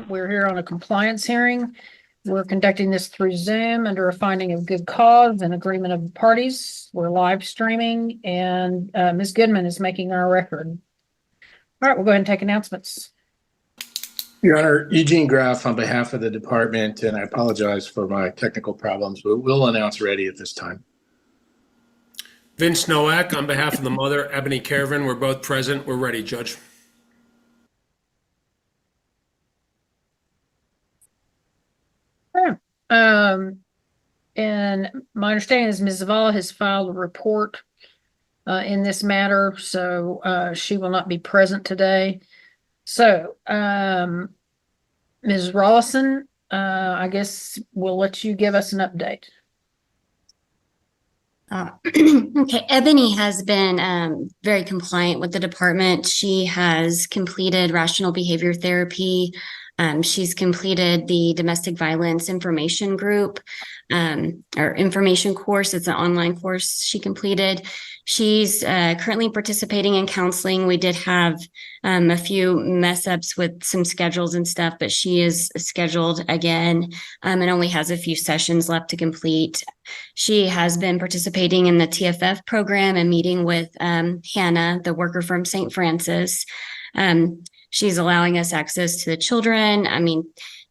We're here on a compliance hearing. We're conducting this through Zoom under a finding of good cause and agreement of the parties. We're live streaming and Ms. Goodman is making our record. All right, we'll go ahead and take announcements. Your Honor, Eugene Graff on behalf of the department, and I apologize for my technical problems, but we'll announce ready at this time. Vince Nowak on behalf of the mother, Ebony Caravan. We're both present. We're ready, Judge. And my understanding is Ms. Zavala has filed a report in this matter, so she will not be present today. So, Ms. Rawlison, I guess we'll let you give us an update. Okay, Ebony has been very compliant with the department. She has completed rational behavior therapy. She's completed the domestic violence information group or information course. It's an online course she completed. She's currently participating in counseling. We did have a few mess ups with some schedules and stuff, but she is scheduled again and only has a few sessions left to complete. She has been participating in the TFF program and meeting with Hannah, the worker from St. Francis. She's allowing us access to the children. I mean,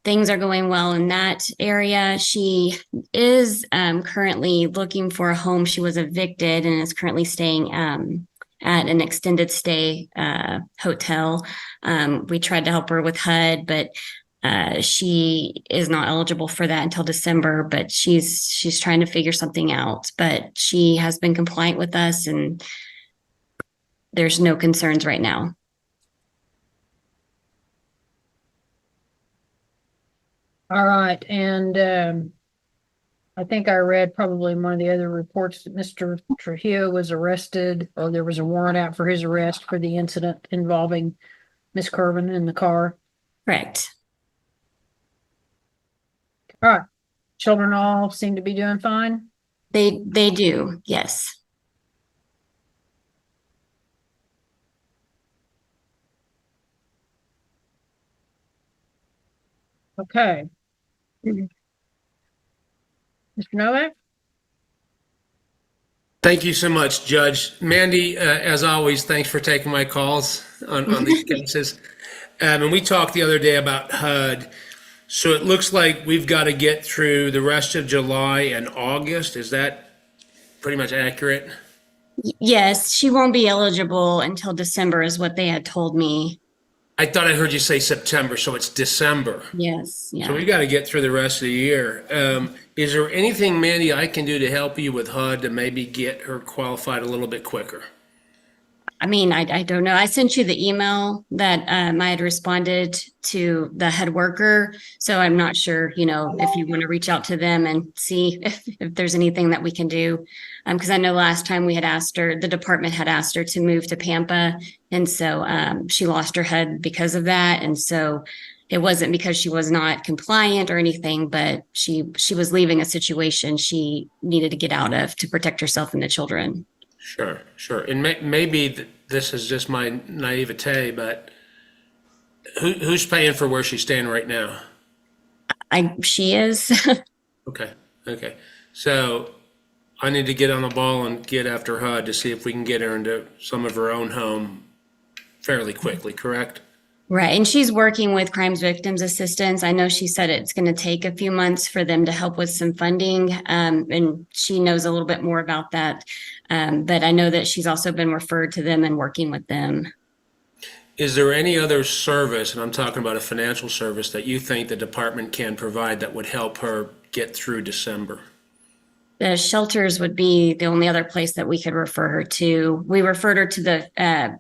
things are going well in that area. She is currently looking for a home. She was evicted and is currently staying at an extended stay hotel. We tried to help her with HUD, but she is not eligible for that until December, but she's trying to figure something out. But she has been compliant with us and there's no concerns right now. All right, and I think I read probably in one of the other reports that Mr. Trujillo was arrested, or there was a warrant out for his arrest for the incident involving Miss Curvin in the car. Correct. All right, children all seem to be doing fine. They do, yes. Okay. Mr. Novak? Thank you so much, Judge. Mandy, as always, thanks for taking my calls on these cases. And we talked the other day about HUD. So it looks like we've got to get through the rest of July and August. Is that pretty much accurate? Yes, she won't be eligible until December is what they had told me. I thought I heard you say September, so it's December. Yes, yeah. So we got to get through the rest of the year. Is there anything, Mandy, I can do to help you with HUD to maybe get her qualified a little bit quicker? I mean, I don't know. I sent you the email that I had responded to the head worker. So I'm not sure, you know, if you want to reach out to them and see if there's anything that we can do. Because I know last time we had asked her, the department had asked her to move to Pampa. And so she lost her head because of that. And so it wasn't because she was not compliant or anything, but she was leaving a situation she needed to get out of to protect herself and the children. Sure, sure. And maybe this is just my naivete, but who's paying for where she's staying right now? She is. Okay. So I need to get on the ball and get after HUD to see if we can get her into some of her own home fairly quickly, correct? Right. And she's working with Crimes Victims Assistance. I know she said it's going to take a few months for them to help with some funding. And she knows a little bit more about that. But I know that she's also been referred to them and working with them. Is there any other service, and I'm talking about a financial service, that you think the department can provide that would help her get through December? The shelters would be the only other place that we could refer her to. We referred her to the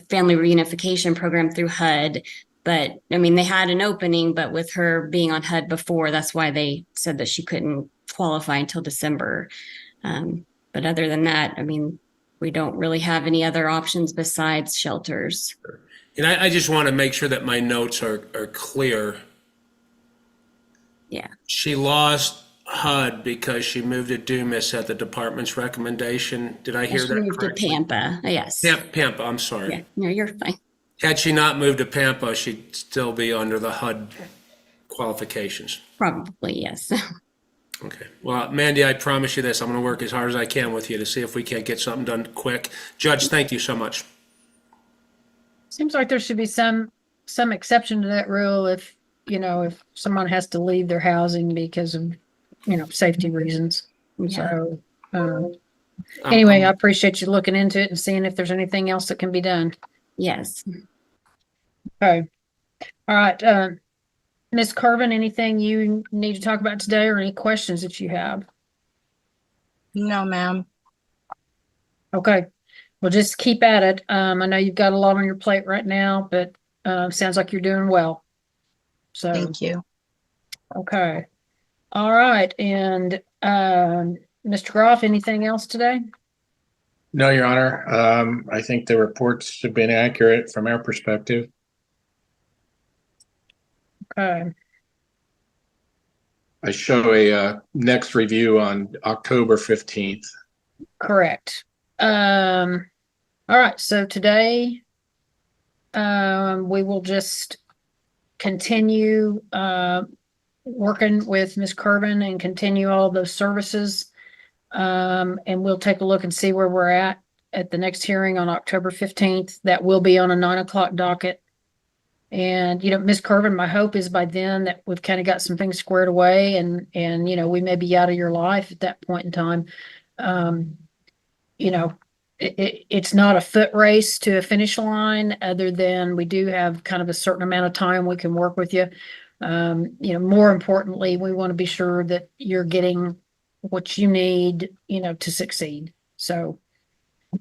family reunification program through HUD, but I mean, they had an opening, but with her being on HUD before, that's why they said that she couldn't qualify until December. But other than that, I mean, we don't really have any other options besides shelters. And I just want to make sure that my notes are clear. Yeah. She lost HUD because she moved to Dumas at the department's recommendation. Did I hear She that moved correctly? to Pampa. Yes. Pampa, I'm sorry. Yeah. No, you're fine. Had she not moved to Pampa, she'd still be under the HUD qualifications. Probably, yes. Okay. Well, Mandy, I promise you this. I'm going to work as hard as I can with you to see if we can't get something done quick. Judge, thank you so much. Seems like there should be some exception to that rule if, if someone has to leave their housing because of, safety reasons. Yeah. So, anyway, I appreciate you looking into it and seeing if there's anything else that can be done. Yes. Okay. All right. Ms. Carvin, anything you need to talk about today or any questions that you have? No, ma'am. Okay. Well, just keep at it. I know you've got a lot on your plate right now, but sounds like you're doing well. So, Thank you. okay. All right. And Mr. Groff, anything else today? No, Your Honor. I think the reports have been accurate from our perspective. Okay. I show a next review on October 15th. Correct. All right. So today, we will just continue working with Ms. Curvin and continue all of those services. And we'll take a look and see where we're at the next hearing on October 15th. That will be on a 9 o'clock docket. And, Ms. Curvin, my hope is by then that we've kind of got some things squared away and, we may be out of your life at that point in time. It's not a foot race to a finish line other than we do have kind of a certain amount of time we can work with you. More importantly, we want to be sure that you're getting what you need, to succeed. So,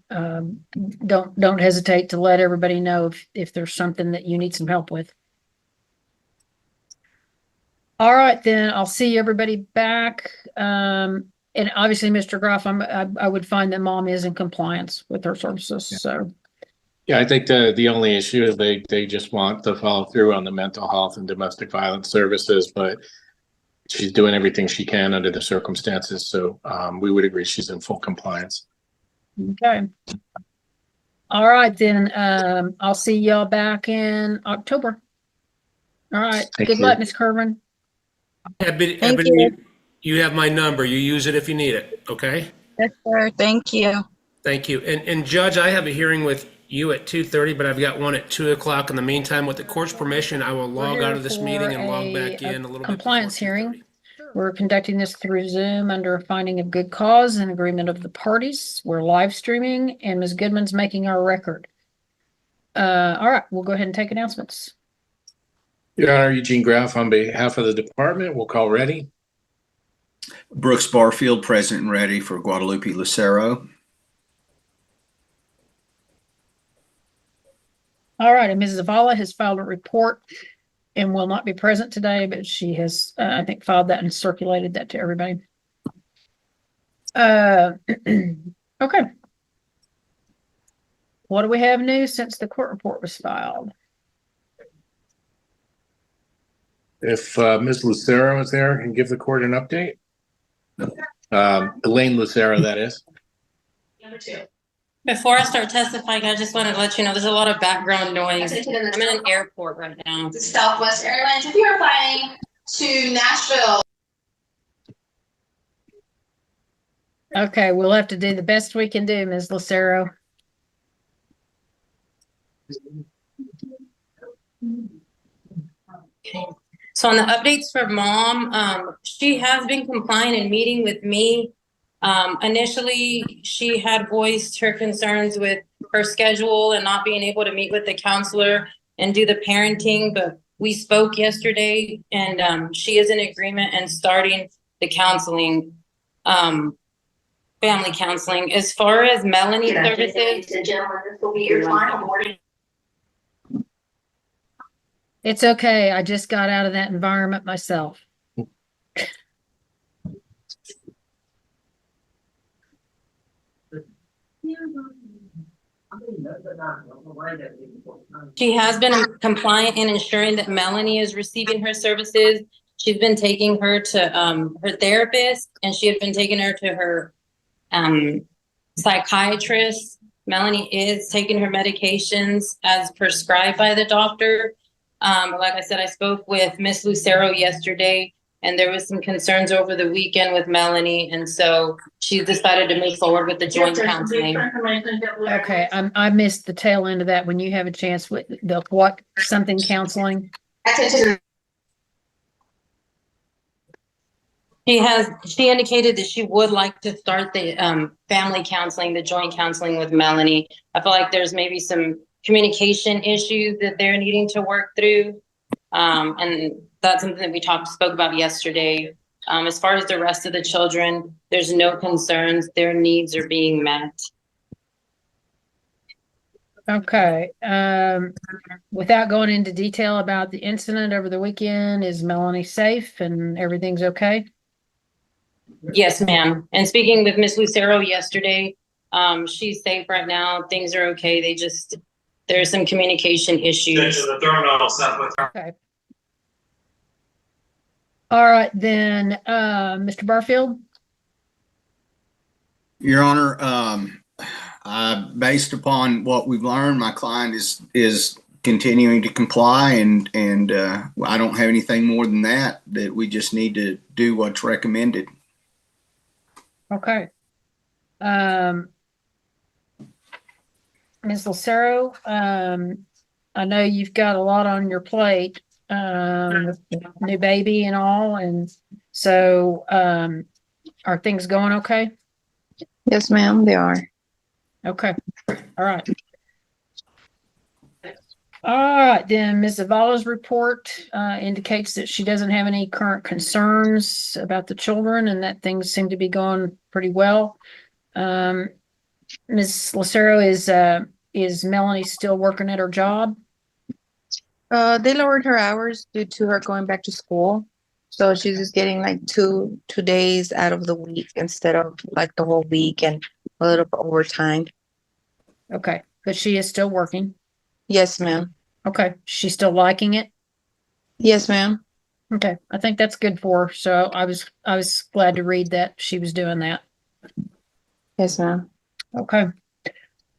don't hesitate to let everybody know if there's something that you need some help with. All right, then I'll see everybody back. And obviously, Mr. Groff, I would find that mom is in compliance with her services. So, Yeah, I think the only issue is they just want to follow through on the mental health and domestic violence services, but she's doing everything she can under the circumstances. So we would agree she's in full compliance. okay. All right, then I'll see y'all back in October. All right. Thank Good you. luck, Ms. Kerwin. Ebony, Thank Ebony, you. you have my number. You use it if you need it. Okay. Yes, sir. Thank you. Thank you. And Judge, I have a hearing with you at 2:30, but I've got one at 2 o'clock. In the meantime, with the court's permission, I will log out of this meeting and log back in a little bit. Compliance before hearing. 2:30. We're conducting this through Zoom under a finding of good cause and agreement of the parties. We're live streaming and Ms. Goodman's making our record. All right, we'll go ahead and take announcements. Your Honor, Eugene Graff on behalf of the department, we'll call ready. Brooks Barfield, present and ready for Guadalupe Lucero. All right, and Mrs. Zavala has filed a report and will not be present today, but she has, I think, filed that and circulated that to everybody. Okay. What do we have new since the court report was filed? If Ms. Lucero is there and give the court an update. Elaine Lucero, that is. Number two. Before I start testifying, I just wanted to let you know there's a lot of background noise. I'm in an airport right now. Southwest Airlines, if you are flying to Nashville. Okay, we'll have to do the best we can do, Ms. Lucero. Okay. So on the updates for mom, she has been compliant and meeting with me. Initially, she had voiced her concerns with her schedule and not being able to meet with the counselor and do the parenting, but we spoke yesterday and she is in agreement and starting the counseling, family counseling. As far as Melanie services. Ladies and gentlemen, this will be your final boarding. It's okay. I just got out of that environment myself. She has been compliant in ensuring that Melanie is receiving her services. She's been taking her to her therapist, and she had been taking her to her psychiatrist. Melanie is taking her medications as prescribed by the doctor. Like I said, I spoke with Miss Lucero yesterday, and there was some concerns over the weekend with Melanie, and so she decided to move forward with the joint counseling. Okay, I missed the tail end of that. When you have a chance with the what, something counseling? She indicated that she would like to start the family counseling, the joint counseling with Melanie. I feel like there's maybe some communication issues that they're needing to work through. And that's something that we spoke about yesterday. As far as the rest of the children, there's no concerns. Their needs are being met. Okay, without going into detail about the incident over the weekend, is Melanie safe and everything's okay? Yes, ma'am. And speaking with Miss Lucero yesterday, she's safe right now. Things are okay. There's some communication issues. Okay. All right, then, Mr. Barfield? Your Honor, based upon what we've learned, my client is continuing to comply, and I don't have anything more than that we just need to do what's recommended. Okay. Ms. Lucero, I know you've got a lot on your plate, with the new baby and all, and so, are things going okay? Yes, ma'am, they are. Okay, all right. All right, then Ms. Zavala's report indicates that she doesn't have any current concerns about the children and that things seem to be going pretty well. Ms. Lucero, is Melanie still working at her job? They lowered her hours due to her going back to school. So she's just getting like two days out of the week instead of like the whole week and a little bit overtime. Okay, but she is still working. Yes, ma'am. Okay, she's still liking it? Yes, ma'am. Okay, I think that's good for her. So I was glad to read that she was doing that. Yes, ma'am. Okay.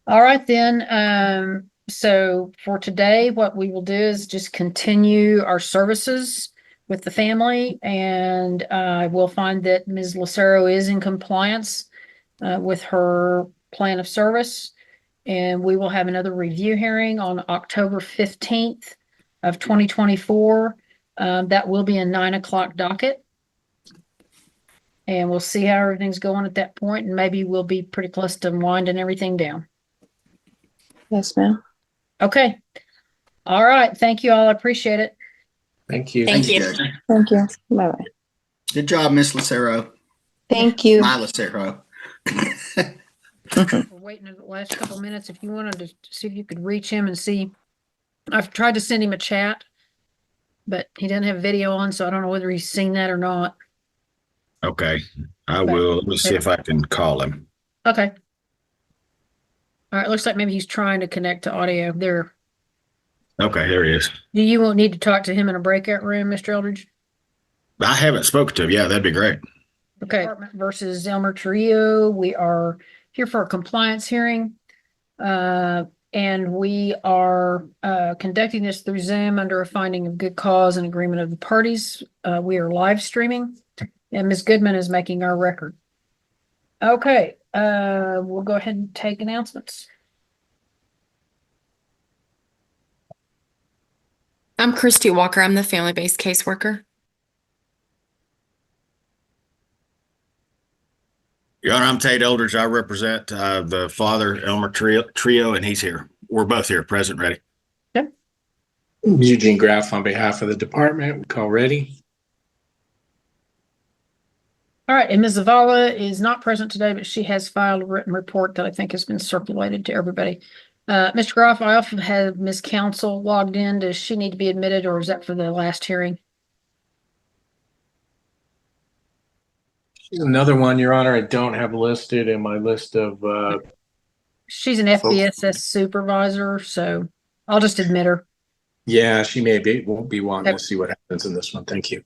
All right, then. So for today, what we will do is just continue our services with the family, and we'll find that Ms. Lucero is in compliance with her plan of service. And we will have another review hearing on October 15th of 2024. That will be a 9 o'clock docket. And we'll see how everything's going at that point, and maybe we'll be pretty close to winding everything down. Yes, ma'am. Okay. All right. Thank you all. I appreciate it. Thank you. Thank you. Judge. Thank you. Bye-bye. Good job, Miss Lucero. Thank you. My Lucero. We're waiting the last couple minutes. If you wanted to see if you could reach him and see. I've tried to send him a chat, but he doesn't have video on, so I don't know whether he's seen that or not. Okay, I will. Let me see if I can call him. Okay. All right. Looks like maybe he's trying to connect to audio there. Okay, there he is. Do you won't need to talk to him in a breakout room, Mr. Eldridge? I haven't spoken to him. Yeah, that'd be great. Okay. Department versus Elmer Trio. We are here for a compliance hearing. And we are conducting this through Zoom under a finding of good cause and agreement of the parties. We are live streaming, and Ms. Goodman is making our record. Okay, we'll go ahead and take announcements. I'm Christy Walker. I'm the family-based caseworker. Your Honor, I'm Tate Eldridge. I represent the father, Elmer Trio, and he's here. We're both here, present, ready. Okay. Eugene Graff on behalf of the department. We call ready. All right, and Ms. Zavala is not present today, but she has filed a written report that I think has been circulated to everybody. Mr. Groff, I often have Ms. Counsel logged in. Does she need to be admitted, or is that for the last hearing? She's another one, Your Honor, I don't have listed in my list of She's an FBSS supervisor, so I'll just admit her. yeah, she won't be wanting to see what happens in this one. Thank you.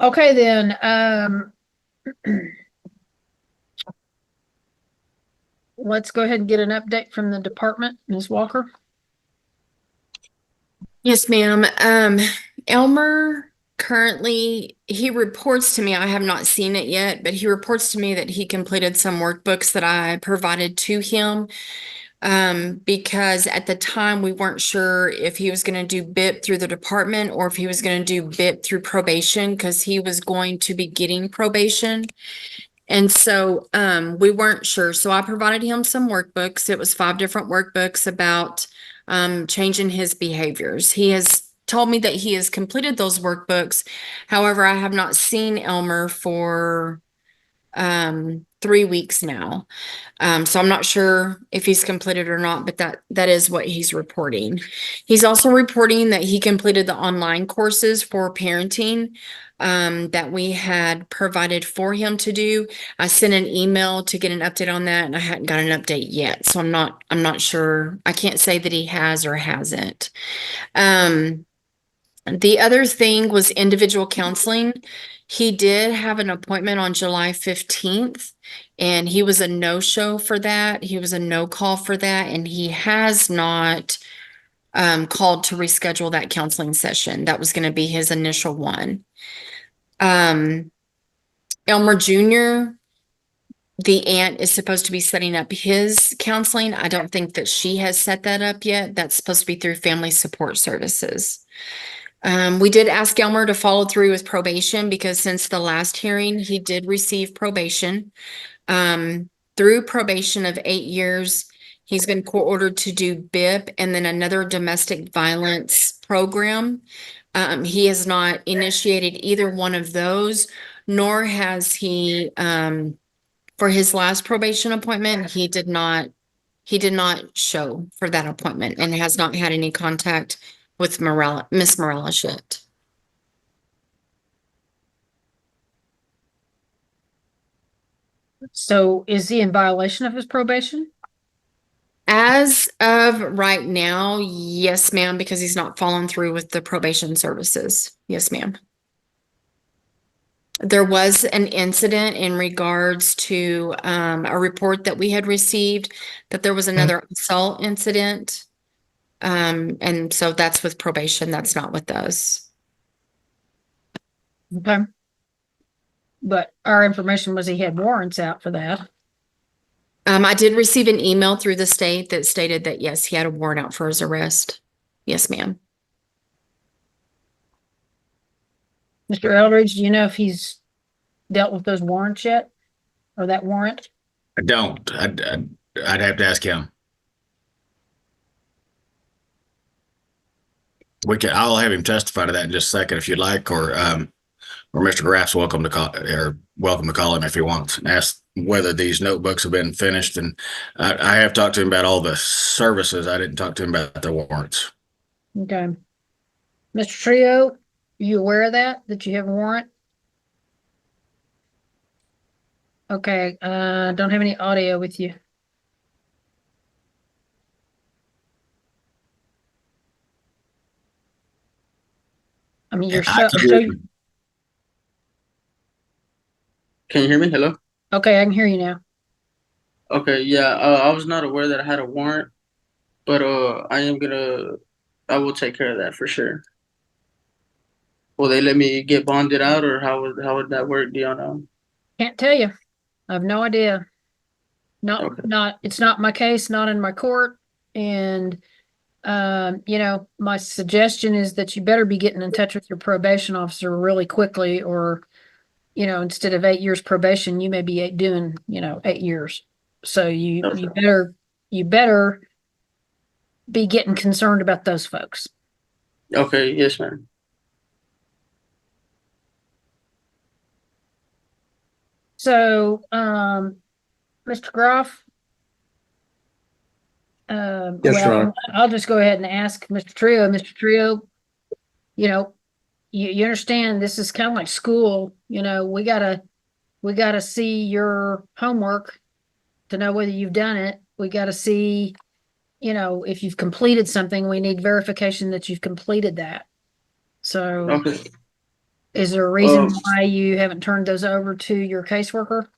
Okay, then, let's go ahead and get an update from the department, Ms. Walker. Yes, ma'am. Elmer currently, he reports to me, I have not seen it yet, but he reports to me that he completed some workbooks that I provided to him. Because at the time we weren't sure if he was going to do BIP through the department or if he was going to do BIP through probation, because he was going to be getting probation. And so we weren't sure. So I provided him some workbooks. It was 5 different workbooks about changing his behaviors. He has told me that he has completed those workbooks. However, I have not seen Elmer for 3 weeks now. So I'm not sure if he's completed or not, but that is what he's reporting. He's also reporting that he completed the online courses for parenting that we had provided for him to do. I sent an email to get an update on that, and I hadn't got an update yet. So I'm not sure. I can't say that he has or hasn't. The other thing was individual counseling. He did have an appointment on July 15th, and he was a no-show for that. He was a no-call for that, and he has not called to reschedule that counseling session. That was going to be his initial one. Elmer Jr., the aunt is supposed to be setting up his counseling. I don't think that she has set that up yet. That's supposed to be through Family Support Services. We did ask Elmer to follow through with probation because since the last hearing, he did receive probation. Through probation of 8 years, he's been court-ordered to do BIP and then another domestic violence program. He has not initiated either one of those, nor has he, for his last probation appointment, he did not show for that appointment and has not had any contact with Miss Morella yet. So is he in violation of his probation? As of right now, yes, ma'am, because he's not following through with the probation services. Yes, ma'am. There was an incident in regards to a report that we had received that there was another assault incident. And so that's with probation. That's not with us. Okay. But our information was he had warrants out for that. I did receive an email through the state that stated that, yes, he had a warrant out for his arrest. Yes, ma'am. Mr. Eldridge, do you know if he's dealt with those warrants yet? Or that warrant? I don't. I'd have to ask him. I'll have him testify to that in just a second if you'd like, or Mr. Graff's welcome to call him if he wants and ask whether these notebooks have been finished. And I have talked to him about all the services. I didn't talk to him about the warrants. Okay. Mr. Trio, are you aware of that you have a warrant? Okay, don't have any audio with you. I mean, you're I so, Can you hear me? Hello? okay, I can hear you now. Okay, yeah, I was not aware that I had a warrant, but I will take care of that for sure. Will they let me get bonded out, or how would that work? Do y'all know? Can't tell you. I have no idea. Okay. It's not my case, not in my court. And, my suggestion is that you better be getting in touch with your probation officer really quickly, or, instead of 8 years probation, you may be doing, 8 years. So you better be getting concerned about those folks. Okay, yes, ma'am. So, Mr. Groff. Yes, Your Honor. I'll just go ahead and ask Mr. Trio. Mr. Trio, you understand this is kind of like school. We gotta see your homework to know whether you've done it. We gotta see, if you've completed something, we need verification that you've completed that. So Okay. is there a reason why you haven't turned those over to your caseworker?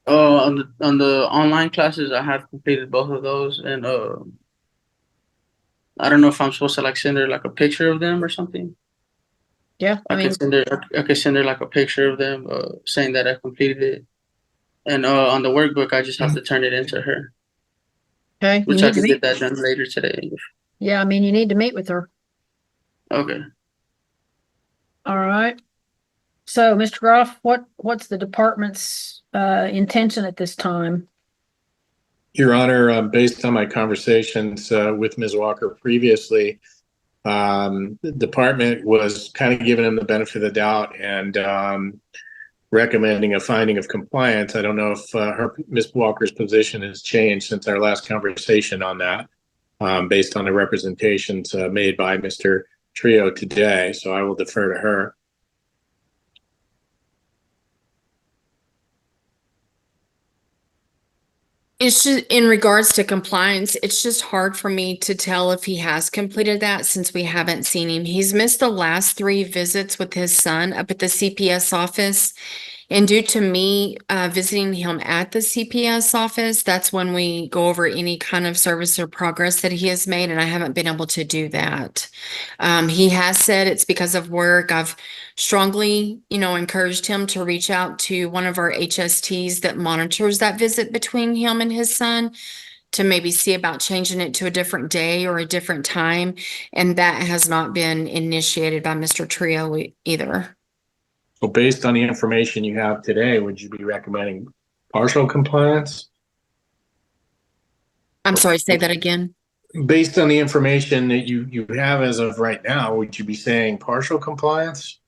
On the online classes, I have completed both of those, and I don't know if I'm supposed to like send her like a picture of them or something. Yeah, I mean, I could send her like a picture of them, saying that I completed it. And on the workbook, I just have to turn it into her, okay, you which I need to can meet. get that done later today. Yeah, I mean, you need to meet with her. Okay. All right. So, Mr. Groff, what's the department's intention at this time? Your Honor, based on my conversations with Ms. Walker previously, the department was kind of giving him the benefit of the doubt and recommending a finding of compliance. I don't know if Ms. Walker's position has changed since our last conversation on that, based on the representations made by Mr. Trio today. So I will defer to her. It's just in regards to compliance, it's just hard for me to tell if he has completed that since we haven't seen him. He's missed the last 3 visits with his son up at the CPS office. And due to me visiting him at the CPS office, that's when we go over any kind of service or progress that he has made, and I haven't been able to do that. He has said it's because of work. I've strongly, encouraged him to reach out to one of our HSTs that monitors that visit between him and his son to maybe see about changing it to a different day or a different time. And that has not been initiated by Mr. Trio either. So based on the information you have today, would you be recommending partial compliance? I'm sorry, say that again. Based on the information that you have as of right now, would you be saying partial compliance?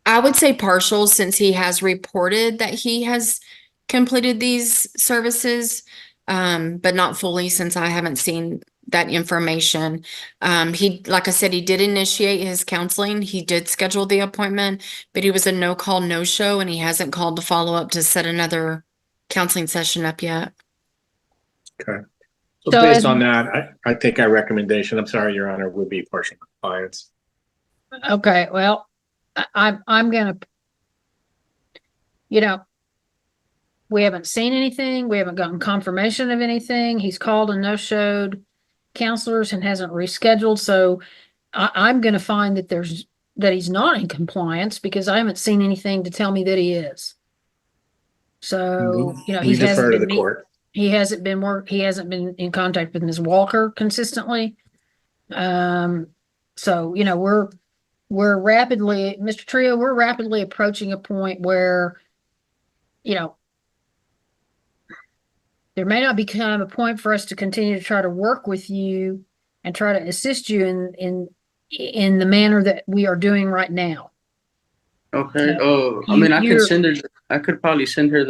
I would say partial since he has reported that he has completed these services, but not fully since I haven't seen that information. Like I said, he did initiate his counseling. He did schedule the appointment, but he was a no call, no show, and he hasn't called to follow up to set another counseling session up yet. Okay. So based on that, I think our recommendation, I'm sorry, Your Honor, would be partial compliance. Okay, well, I'm gonna, we haven't seen anything. We haven't gotten confirmation of anything. He's called and no-showed counselors and hasn't rescheduled. So I'm gonna find that he's not in compliance because I haven't seen anything to tell me that he is. So, We defer to the court. He hasn't been in contact with Ms. Walker consistently. So, we're rapidly, Mr. Trio, we're rapidly approaching a point where, there may not become a point for us to continue to try to work with you and try to assist you in the manner that we are doing right now. Okay. I could probably send her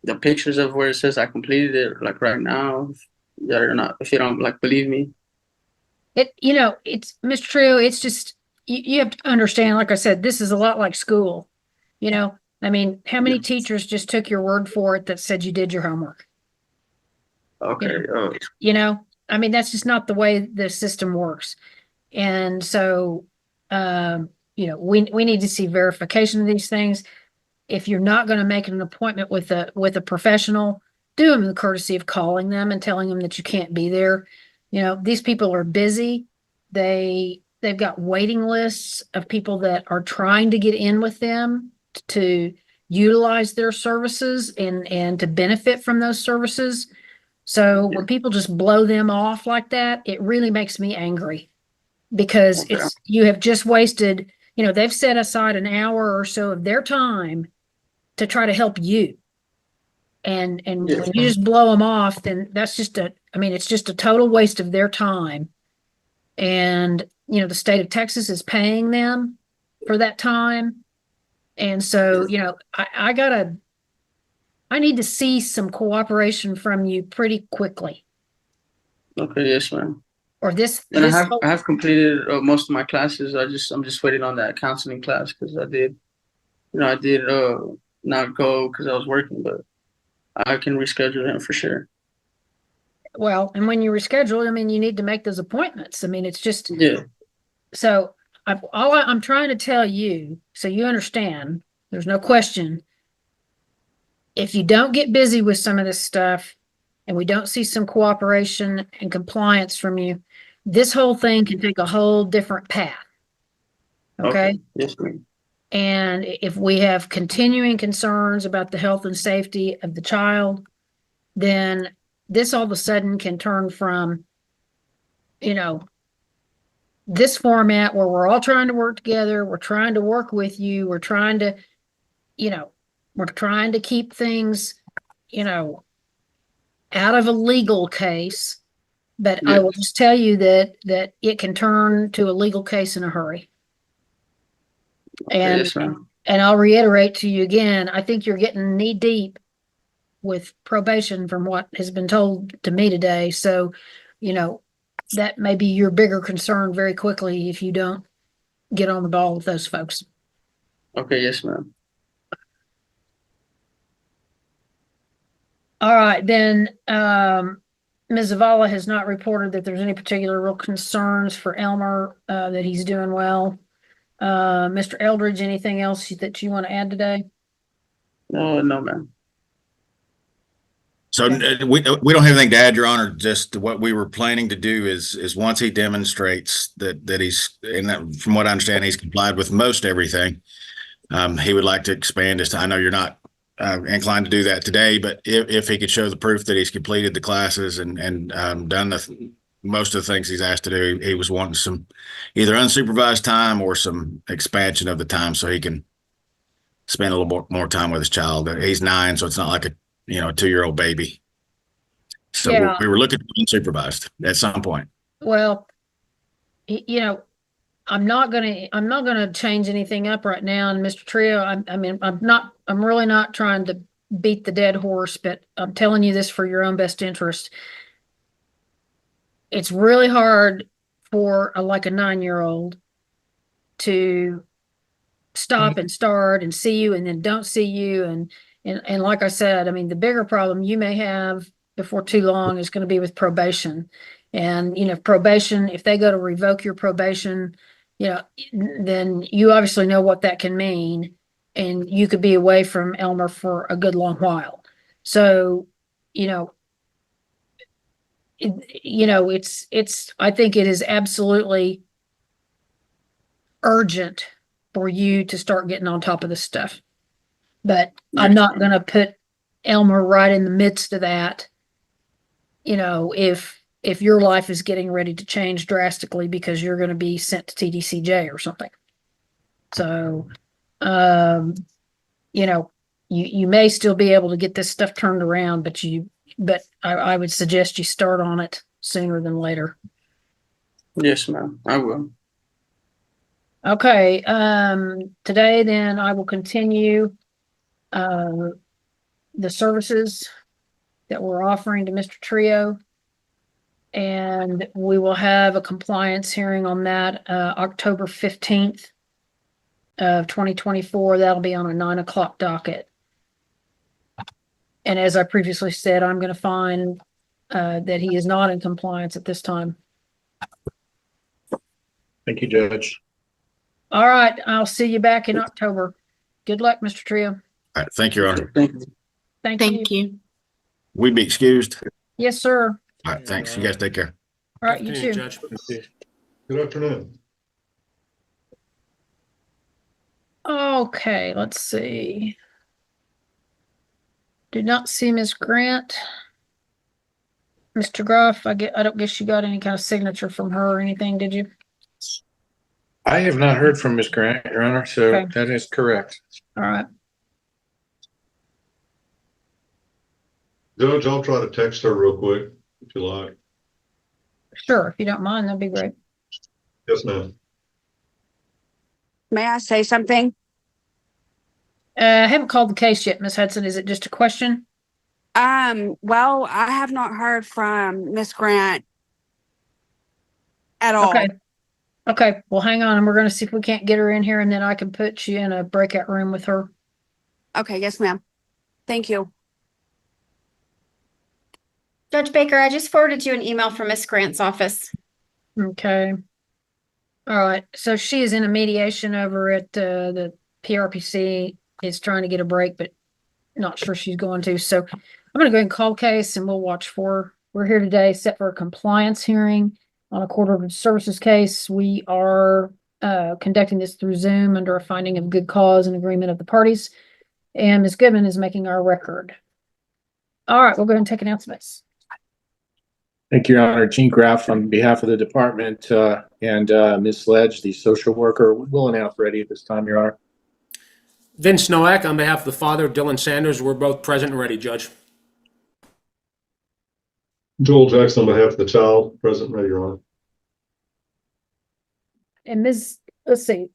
the pictures of where it says I completed it, like right now. If you don't like believe me. It's Mr. Trio, it's just you have to understand, like I said, this is a lot like school. I mean, how many teachers just took your word for it that said you did your homework? Okay. I mean, that's just not the way the system works. And so, we need to see verification of these things. If you're not going to make an appointment with a professional, do them the courtesy of calling them and telling them that you can't be there. These people are busy. They've got waiting lists of people that are trying to get in with them to utilize their services and to benefit from those services. So when people just blow them off like that, it really makes me angry because you have just wasted, they've set aside an hour or so of their time to try to help you. And when you just blow them off, then that's it's just a total waste of their time. And, the state of Texas is paying them for that time. And so, I need to see some cooperation from you pretty quickly. Okay, yes, ma'am. Or I have completed most of my classes. I'm just waiting on that counseling class because I did not go because I was working, but I can reschedule him for sure. Well, and when you reschedule, you need to make those appointments. It's just So I'm trying to tell you, so you understand, there's no question. if you don't get busy with some of this stuff and we don't see some cooperation and compliance from you, this whole thing can take a whole different path. Okay? Yes, ma'am. And if we have continuing concerns about the health and safety of the child, then this all of a sudden can turn from, you know, this format where we're all trying to work together, we're trying to work with you, we're trying to, you know, we're trying to keep things, you know, out of a legal case. But I will just tell you that it can turn to a legal case in a hurry. And Yes, ma'am. and I'll reiterate to you again, I think you're getting knee deep with probation from what has been told to me today. So, you know, that may be your bigger concern very quickly if you don't get on the ball with those folks. Okay, yes, ma'am. All right, then, Ms. Zavala has not reported that there's any particular real concerns for Elmer, that he's doing well. Mr. Eldridge, anything else that you want to add today? No, ma'am. So we don't have anything to add, Your Honor. Just what we were planning to do is once he demonstrates that he's, and that, from what I understand, he's complied with most everything. He would like to expand his. I know you're not inclined to do that today, but if he could show the proof that he's completed the classes and done most of the things he's asked to do, he was wanting some either unsupervised time or some expansion of the time so he can spend a little more time with his child. He's 9, so it's not like a 2-year-old baby. So Yeah. we were looking at unsupervised at some point. Well, you know, I'm not gonna change anything up right now. And Mr. Trio, I'm really not trying to beat the dead horse, but I'm telling you this for your own best interest. It's really hard for like a 9-year-old to stop and start and see you and then don't see you. And like I said, I mean, the bigger problem you may have before too long is going to be with probation. And, probation, if they go to revoke your probation, then you obviously know what that can mean. And you could be away from Elmer for a good long while. So, I think it is absolutely urgent for you to start getting on top of this stuff. But I'm not going to put Elmer right in the midst of that, if your life is getting ready to change drastically because you're going to be sent to TDCJ or something. So, you may still be able to get this stuff turned around, but I would suggest you start on it sooner than later. Yes, ma'am. I will. Okay. Today then I will continue the services that we're offering to Mr. Trio. And we will have a compliance hearing on that October 15th of 2024. That'll be on a 9 o'clock docket. And as I previously said, I'm going to find that he is not in compliance at this time. Thank you, Judge. All right. I'll see you back in October. Good luck, Mr. Trio. All right. Thank you, Your Honor. Thank you. Thank you. We be excused. Yes, sir. All right. Thanks. You guys take care. All right. You too. Judge. Good afternoon. Okay. Let's see. Did not see Ms. Grant. Mr. Groff, I don't guess you got any kind of signature from her or anything, did you? I have not heard from Ms. Grant, Your Honor, so Okay. that is correct. All right. Judge, I'll try to text her real quick if you like. Sure. If you don't mind, that'd be great. Yes, ma'am. May I say something? I haven't called the case yet, Ms. Hudson. Is it just a question? Well, I have not heard from Miss Grant at all. Okay. Okay. Well, hang on. And we're going to see if we can't get her in here and then I can put you in a breakout room with her. Okay, yes, ma'am. Thank you. Judge Baker, I just forwarded you an email from Miss Grant's office. Okay. All right. So she is in a mediation over at the PRPC, is trying to get a break, but not sure she's going to. So I'm going to go ahead and call case and we'll watch for, we're here today set for a compliance hearing on a court ordered services case. We are conducting this through Zoom under a finding of good cause and agreement of the parties. And Ms. Goodman is making our record. All right, we'll go ahead and take announcements. Thank you, Your Honor. Gene Graff on behalf of the department and Ms. Sledge, the social worker, will announce ready at this time, Your Honor. Vince Nowak on behalf of the father, Dylan Sanders. We're both present and ready, Judge. Joel Jackson on behalf of the child, present, ready, Your Honor. And Ms. Let's see.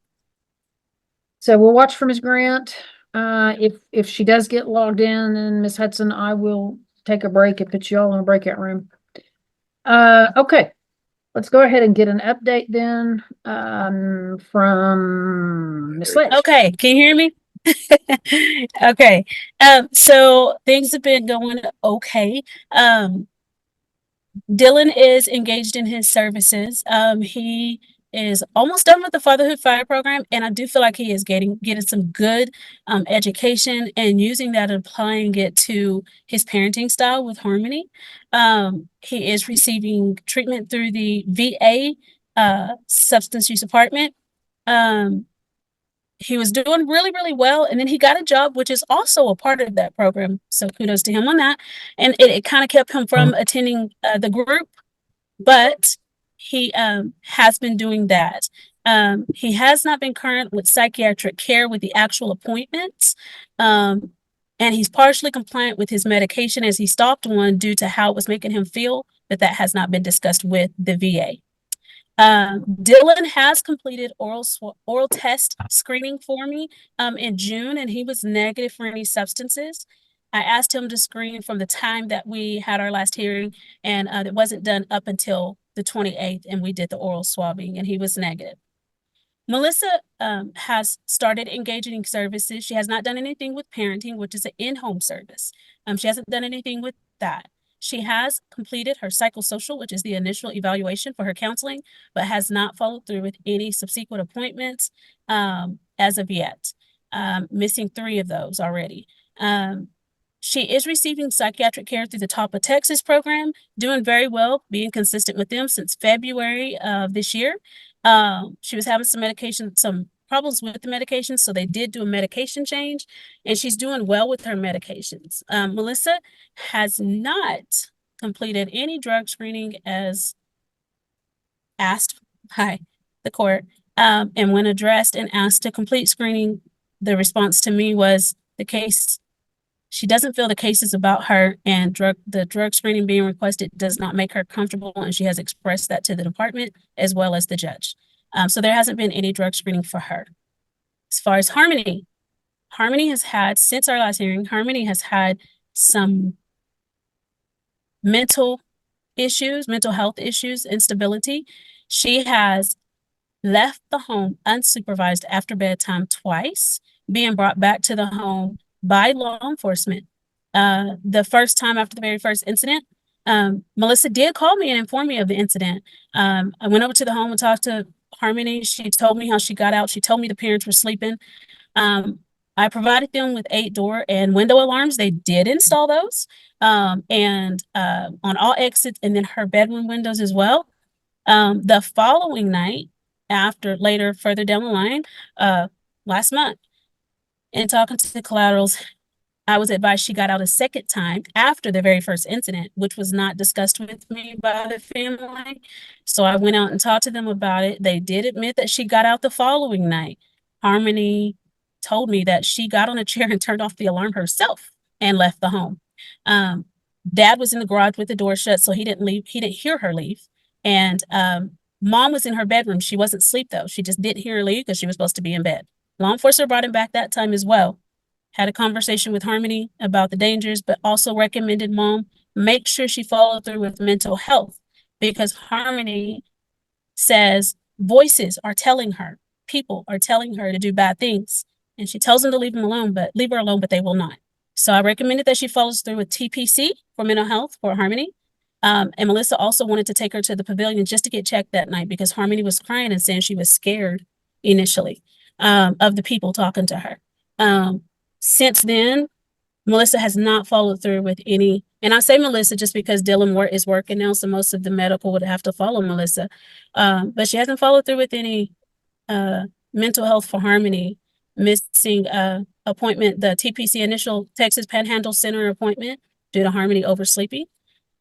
So we'll watch for Ms. Grant. If she does get logged in, and Ms. Hudson, I will take a break and put you all in a breakout room. Okay. Let's go ahead and get an update then from Ms. Sledge. Okay, can you hear me? Okay. So things have been going okay. Dylan is engaged in his services. He is almost done with the Fatherhood Fire program, and I do feel like he is getting some good education and using that and applying it to his parenting style with Harmony. He is receiving treatment through the VA substance use department. He was doing really, really well, and then he got a job, which is also a part of that program. So kudos to him on that. And it kind of kept him from attending the group, but he has been doing that. He has not been current with psychiatric care with the actual appointments. And he's partially compliant with his medication as he stopped one due to how it was making him feel, but that has not been discussed with the VA. Dylan has completed oral test screening for me in June, and he was negative for any substances. I asked him to screen from the time that we had our last hearing, and it wasn't done up until the 28th, and we did the oral swabbing, and he was negative. Melissa has started engaging in services. She has not done anything with parenting, which is an in-home service. She hasn't done anything with that. She has completed her psychosocial, which is the initial evaluation for her counseling, but has not followed through with any subsequent appointments as of yet. Missing 3 of those already. She is receiving psychiatric care through the Top of Texas program, doing very well, being consistent with them since February of this year. She was having some problems with the medication, so they did do a medication change, and she's doing well with her medications. Melissa has not completed any drug screening as asked by the court, and when addressed and asked to complete screening, the response to me was she doesn't feel the case is about her, and the drug screening being requested does not make her comfortable, and she has expressed that to the department as well as the judge. So there hasn't been any drug screening for her. As far as Harmony has had, since our last hearing, Harmony has had some mental health issues, instability. She has left the home unsupervised after bedtime twice, being brought back to the home by law enforcement. The first time after the very first incident, Melissa did call me and inform me of the incident. I went over to the home and talked to Harmony. She told me how she got out. She told me the parents were sleeping. I provided them with 8 door and window alarms. They did install those, and on all exits, and then her bedroom windows as well. The following night, further down the line, last month, in talking to the collaterals, I was advised she got out a second time after the very first incident, which was not discussed with me by the family. So I went out and talked to them about it. They did admit that she got out the following night. Harmony told me that she got on a chair and turned off the alarm herself and left the home. Dad was in the garage with the door shut, so he didn't leave. He didn't hear her leave. And Mom was in her bedroom. She wasn't asleep though. She just didn't hear her leave because she was supposed to be in bed. Law enforcement brought him back that time as well. Had a conversation with Harmony about the dangers, but also recommended Mom make sure she followed through with mental health, because Harmony says voices are telling her, people are telling her to do bad things, and she tells them to leave her alone, but they will not. So I recommended that she follows through with TPC for mental health for Harmony. And Melissa also wanted to take her to the pavilion just to get checked that night because Harmony was crying and saying she was scared initially of the people talking to her. Since then, Melissa has not followed through with any, and I say Melissa just because Dylan is working now, so most of the medical would have to follow Melissa. But she hasn't followed through with any mental health for Harmony, missing appointment, the TPC initial Texas Panhandle Center appointment due to Harmony oversleeping.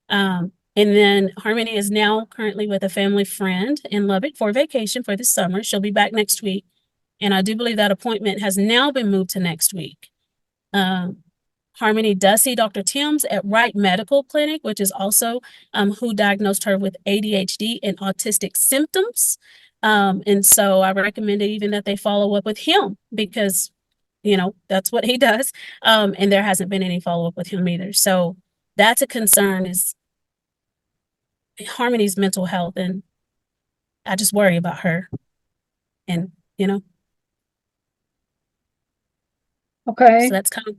And then Harmony is now currently with a family friend in Lubbock for vacation for the summer. She'll be back next week. And I do believe that appointment has now been moved to next week. Harmony does see Dr. Timms at Wright Medical Clinic, which is also who diagnosed her with ADHD and autistic symptoms. And so I recommended even that they follow up with him because, you know, that's what he does. And there hasn't been any follow up with him either. So that's a concern, is Harmony's mental health. And I just worry about her. And, you know, Okay. so that's kind of.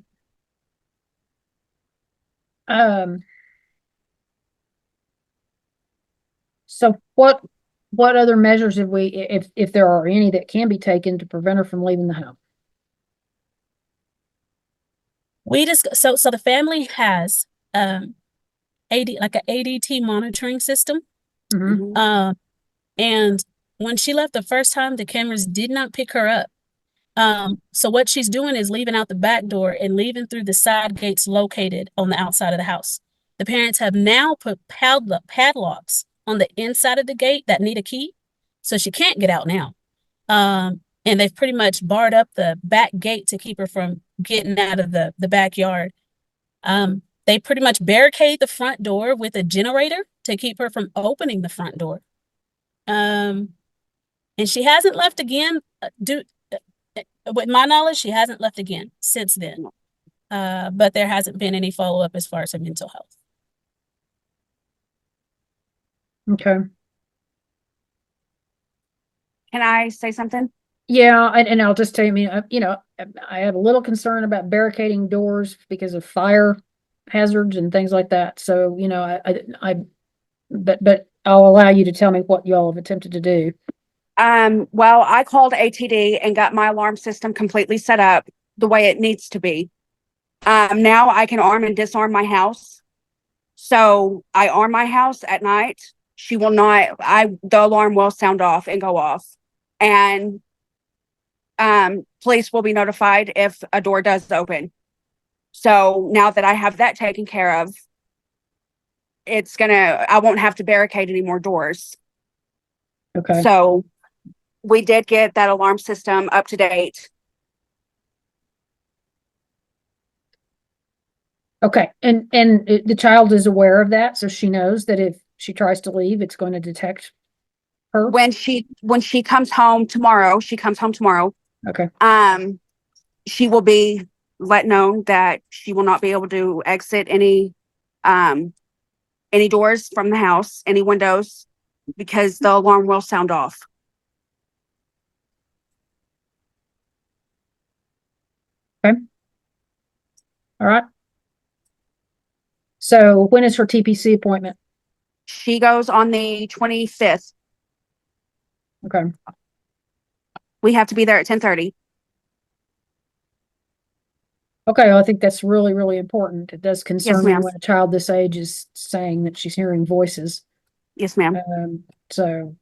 So what other measures have we, if there are any that can be taken to prevent her from leaving the home? We just, so the family has like an ADT monitoring system. Mhm. And when she left the first time, the cameras did not pick her up. So what she's doing is leaving out the back door and leaving through the side gates located on the outside of the house. The parents have now put padlocks on the inside of the gate that need a key, so she can't get out now. And they've pretty much barred up the back gate to keep her from getting out of the backyard. They pretty much barricade the front door with a generator to keep her from opening the front door. And she hasn't left again. With my knowledge, she hasn't left again since then. But there hasn't been any follow-up as far as her mental health. Okay. Can I say something? Yeah, and I'll just tell you, I have a little concern about barricading doors because of fire hazards and things like that. So, but I'll allow you to tell me what y'all have attempted to do. Well, I called ATD and got my alarm system completely set up the way it needs to be. Now I can arm and disarm my house. So I arm my house at night. She will not, the alarm will sound off and go off. And police will be notified if a door does open. So now that I have that taken care of, I won't have to barricade any more doors. Okay. So we did get that alarm system up to date. Okay. And the child is aware of that, so she knows that if she tries to leave, it's going to detect her. When she comes home tomorrow, Okay. She will be let known that she will not be able to exit any doors from the house, any windows, because the alarm will sound off. Okay. All right. So when is her TPC appointment? She goes on the 25th. Okay. We have to be there at 10:30. Okay, well, I think that's really, really important. It does concern me ma'am. when a child this age is saying that she's hearing voices. Yes, ma'am. So,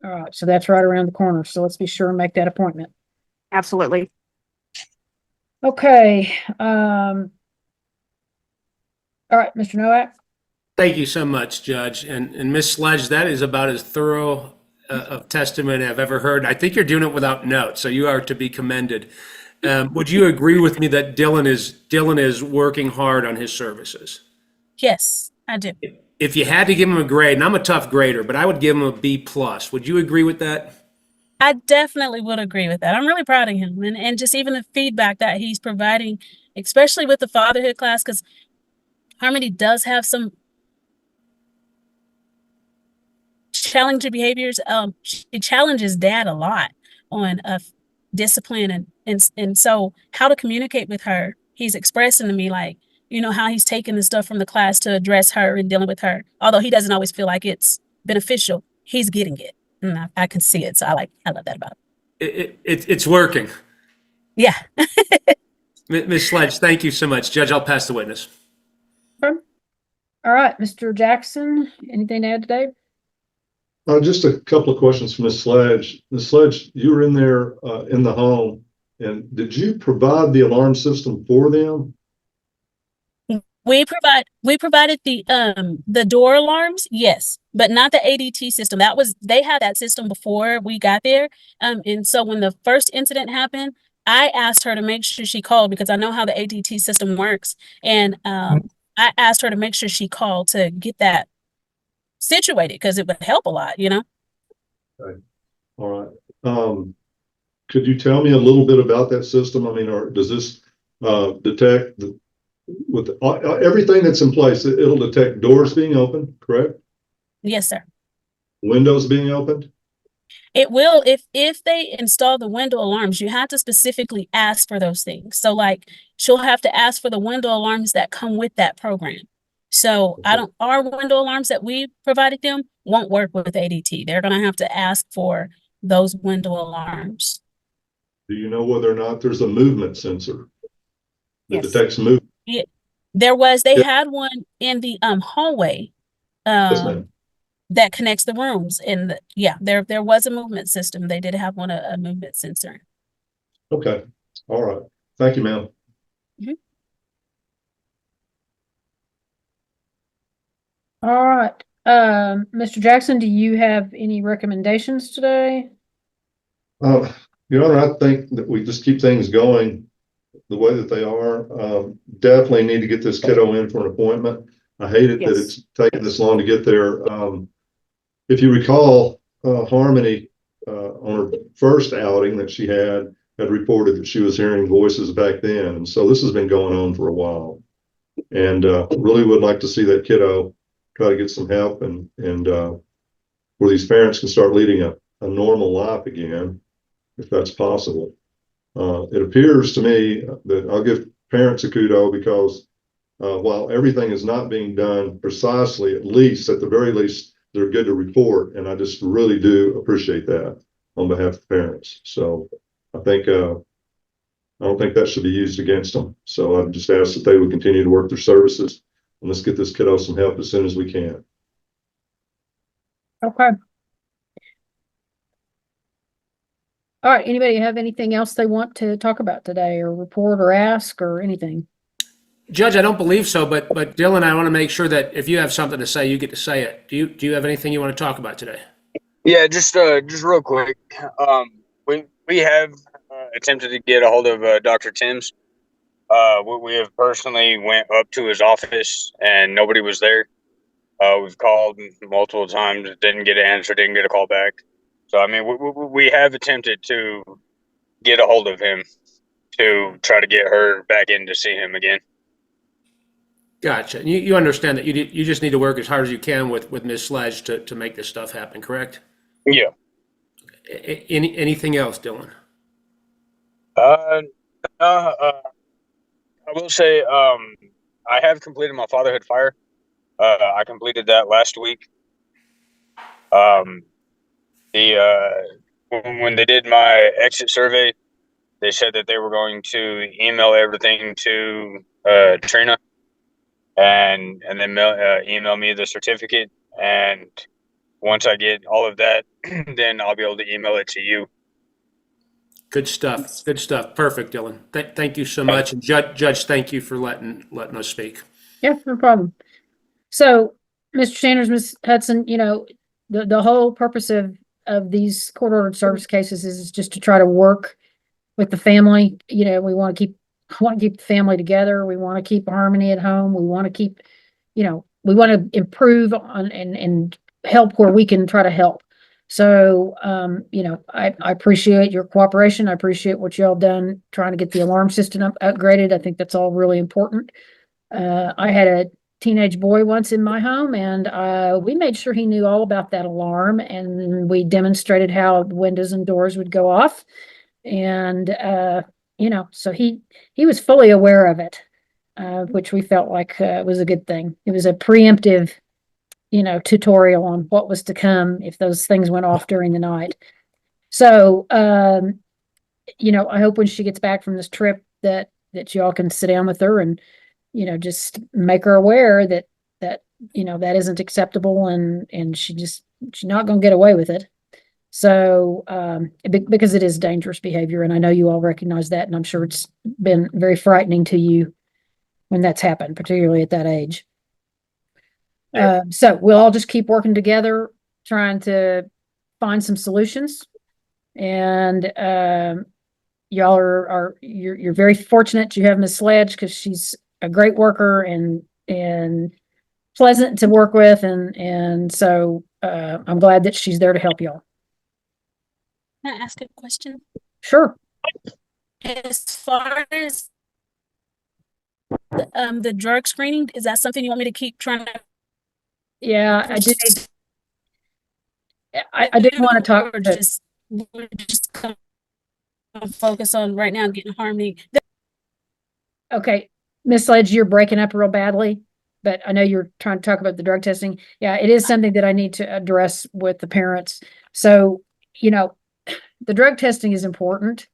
all right, so that's right around the corner. So let's be sure and make that appointment. Absolutely. Okay. All right, Mr. Nowak. Thank you so much, Judge. And Ms. Sledge, that is about as thorough of testimony I've ever heard. I think you're doing it without notes, so you are to be commended. Would you agree with me that Dylan is working hard on his services? Yes, I do. If you had to give him a grade, and I'm a tough grader, but I would give him a B+. Would you agree with that? I definitely would agree with that. I'm really proud of him, and just even the feedback that he's providing, especially with the fatherhood class, because Harmony does have some challenging behaviors. She challenges dad a lot on discipline and so how to communicate with her. He's expressing to me like, how he's taking the stuff from the class to address her and dealing with her. Although he doesn't always feel like it's beneficial, he's getting it. And I can see it. So I love that about him. It's working. Yeah. Ms. Sledge, thank you so much. Judge, I'll pass the witness. All right, Mr. Jackson, anything to add today? Just a couple of questions for Ms. Sledge. Ms. Sledge, you were in there in the home, and did you provide the alarm system for them? We provided the door alarms, yes, but not the ADT system. They had that system before we got there. And so when the first incident happened, I asked her to make sure she called because I know how the ADT system works. And I asked her to make sure she called to get that situated because it would help a lot, you know? Okay. All right. Could you tell me a little bit about that system? I mean, or does this detect with everything that's in place, it'll detect doors being opened, correct? Yes, sir. Windows being opened? It will if they install the window alarms, you have to specifically ask for those things. So like she'll have to ask for the window alarms that come with that program. So our window alarms that we provided them won't work with ADT. They're gonna have to ask for those window alarms. Do you know whether or not there's a movement sensor that Yes. detects movement? Yeah, they had one in the hallway Yes, ma'am. that connects the rooms. And there was a movement system. They did have a movement sensor. Okay. All right. Thank you, ma'am. Mhm. All right. Mr. Jackson, do you have any recommendations today? Your Honor, I think that we just keep things going the way that they are. Definitely need to get this kiddo in for an appointment. I hate it that it's taken this long to get there. If you recall, Harmony, on her first outing that she had reported that she was hearing voices back then. And so this has been going on for a while. And really would like to see that kiddo try to get some help and where these parents can start leading a normal life again, if that's possible. It appears to me that I'll give parents a kudo because while everything is not being done precisely, at the very least, they're good to report. And I just really do appreciate that on behalf of parents. So I don't think that should be used against them. So I just ask that they would continue to work their services and let's get this kiddo some help as soon as we can. Okay. All right. Anybody have anything else they want to talk about today or report or ask or anything? Judge, I don't believe so, but Dylan, I want to make sure that if you have something to say, you get to say it. Do you have anything you want to talk about today? Yeah, just real quick. We have attempted to get a hold of Dr. Timms. We have personally went up to his office and nobody was there. We've called multiple times, didn't get an answer, didn't get a call back. So, I mean, we have attempted to get a hold of him to try to get her back in to see him again. Gotcha. You understand that you just need to work as hard as you can with Ms. Sledge to make this stuff happen, correct? Yeah. Anything else, Dylan? I will say I have completed my fatherhood fire. I completed that last week. When they did my exit survey, they said that they were going to email everything to Trina and then email me the certificate. And once I get all of that, then I'll be able to email it to you. Good stuff. Good stuff. Perfect, Dylan. Thank you so much. And Judge, thank you for letting us speak. Yeah, no problem. So, Mr. Sanders, Ms. Hudson, the whole purpose of these court-ordered service cases is just to try to work with the family. We want to keep the family together. We want to keep harmony at home. We want to keep, we want to improve on and help where we can try to help. So, I appreciate your cooperation. I appreciate what y'all done trying to get the alarm system upgraded. I think that's all really important. I had a teenage boy once in my home and we made sure he knew all about that alarm and we demonstrated how windows and doors would go off. And, so he was fully aware of it, which we felt like was a good thing. It was a preemptive tutorial on what was to come if those things went off during the night. So, I hope when she gets back from this trip that that y'all can sit down with her and, just make her aware that, that isn't acceptable and she's not going to get away with it. So, because it is dangerous behavior, and I know you all recognize that, and I'm sure it's been very frightening to you when that's happened, particularly at that age. So we'll all just keep working together, trying to find some solutions. And y'all you're very fortunate you have Miss Sledge, because she's a great worker and pleasant to work with, and so I'm glad that she's there to help y'all. Can I ask a question? Sure. As far as the drug screening, is that something you want me to keep trying to? Yeah, I do need. I didn't want to talk. We're just gonna focus on right now getting Harmony. Okay, Miss Sledge, you're breaking up real badly, but I know you're trying to talk about the drug testing. Yeah, it is something that I need to address with the parents. So, the drug testing is important.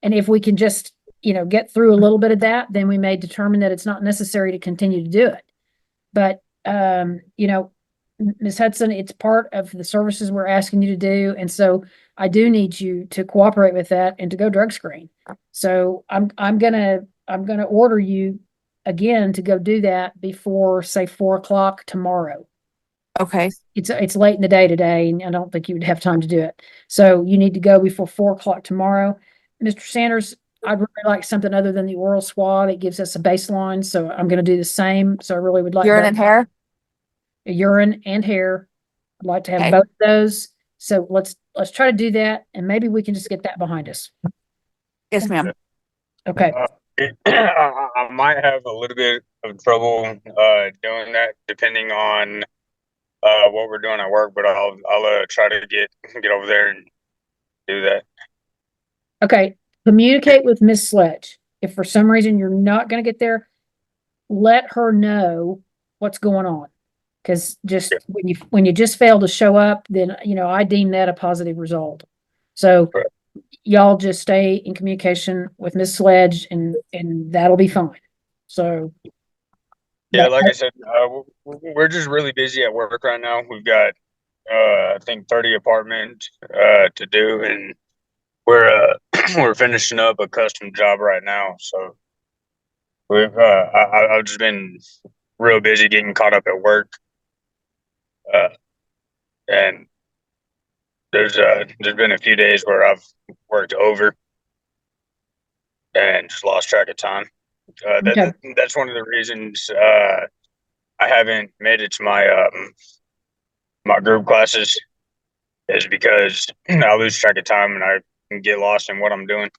And if we can just, get through a little bit of that, then we may determine that it's not necessary to continue to do it. But, Ms. Hudson, it's part of the services we're asking you to do. And so I do need you to cooperate with that and to go drug screen. So I'm gonna order you again to go do that before, say, 4:00 tomorrow. Okay. It's late in the day today, and I don't think you would have time to do it. So you need to go before 4:00 tomorrow. Mr. Sanders, I'd really like something other than the oral swab. It gives us a baseline, so I'm going to do the same. So I really would like Urine and hair? Urine and hair. I'd like to have Okay. both of those. So let's try to do that, and maybe we can just get that behind us. Yes, ma'am. Okay. I might have a little bit of trouble doing that, depending on what we're doing at work, but I'll try to get over there and do that. Okay. Communicate with Miss Sledge. If for some reason you're not going to get there, let her know what's going on. Because just when you just fail to show up, then I deem that a positive result. So y'all just stay in communication with Miss Sledge, and that'll be fine. So yeah, like I said, we're just really busy at work right now. We've got I think 30 apartments to do, and we're we're finishing up a custom job right now. So I've just been real busy getting caught up at work. And there's been a few days where I've worked over and just lost track of time. That's one of the reasons I haven't made it to my my group classes, is because I lose track of time and I can get lost in what I'm doing.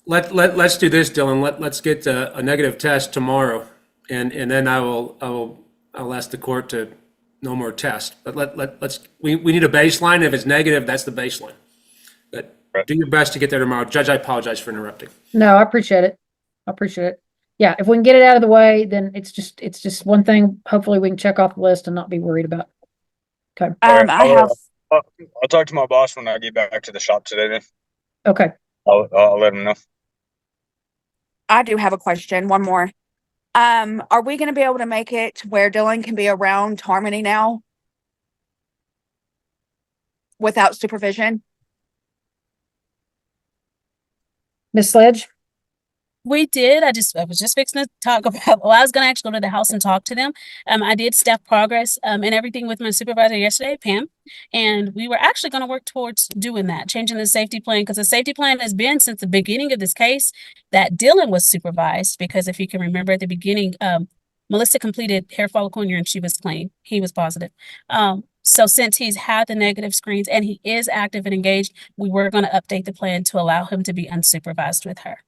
Let's do this, Dylan. Let's get a negative test tomorrow, and then I'll ask the court to no more tests. But we need a baseline. If it's negative, that's the baseline. But do your best to get there tomorrow. Judge, I apologize for interrupting. No, I appreciate it. Yeah, if we can get it out of the way, then it's just one thing. Hopefully we can check off the list and not be worried about. Okay. I'll talk to my boss when I get back to the shop today then. Okay. I'll let him know. I do have a question. One more. Are we going to be able to make it where Dylan can be around Harmony now without supervision? Miss Sledge? We did. I was just fixing to talk about, I was going to actually go to the house and talk to them. I did staff progress and everything with my supervisor yesterday, Pam, and we were actually going to work towards doing that, changing the safety plan, because the safety plan has been since the beginning of this case that Dylan was supervised, because if you can remember at the beginning, Melissa completed hair follicle and urine, she was clean. He was positive. So since he's had the negative screens and he is active and engaged, we were going to update the plan to allow him to be unsupervised with her.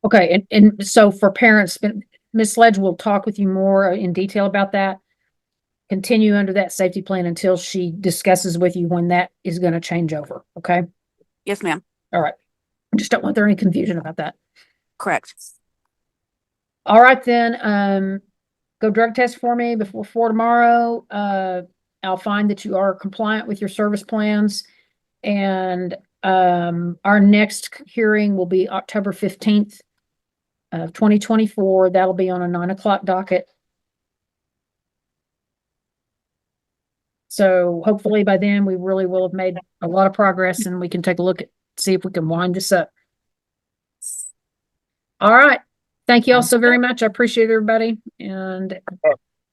Okay, and so for parents, Ms. Sledge will talk with you more in detail about that. Continue under that safety plan until she discusses with you when that is going to change over, okay? Yes, ma'am. All right. I just don't want there any confusion about that. Correct. All right, then, go drug test for me before 4 tomorrow. I'll find that you are compliant with your service plans, and Our next hearing will be October 15th of 2024. That'll be on a 9 o'clock docket. So hopefully by then we really will have made a lot of progress and we can take a look at, see if we can wind this up. All right. Thank you all so very much. I appreciate everybody, and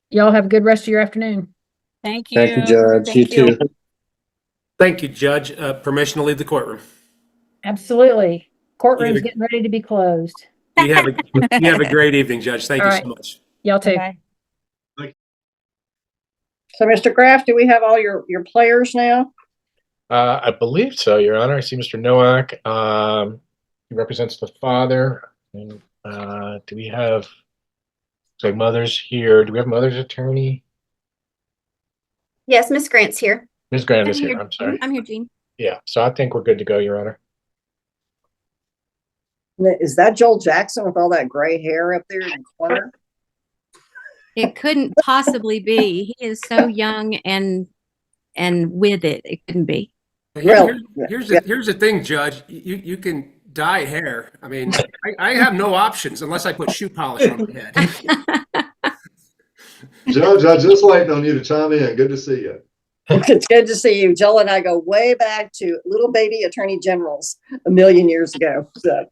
y'all have a good rest of your afternoon. Thank you. Thank you, Judge. Thank You too. Thank you, Judge. Permission to leave the courtroom. Absolutely. Courtroom's Yeah. getting ready to be closed. You have a great evening, Judge. Thank All you right. so much. Y'all too. Bye. So, Mr. Graff, do we have all your players now? I believe so, Your Honor. I see Mr. Nowak. He represents the father. And do we have, so Mother's here? Do we have Mother's attorney? Yes, Miss Grant's here. Ms. Grant is here. I'm sorry. I'm here, Jean. Yeah, so I think we're good to go, Your Honor. Is that Joel Jackson with all that gray hair up there in the corner? It couldn't possibly be. He is so young and with it. It couldn't be. Here's the thing, Judge. You can dye hair. I mean, I have no options unless I put shoe polish on my head. Judge, I just waiting on you to chime in. Good to see you. It's good to see you. Joel and I go way back to little baby attorney generals a million years ago. So.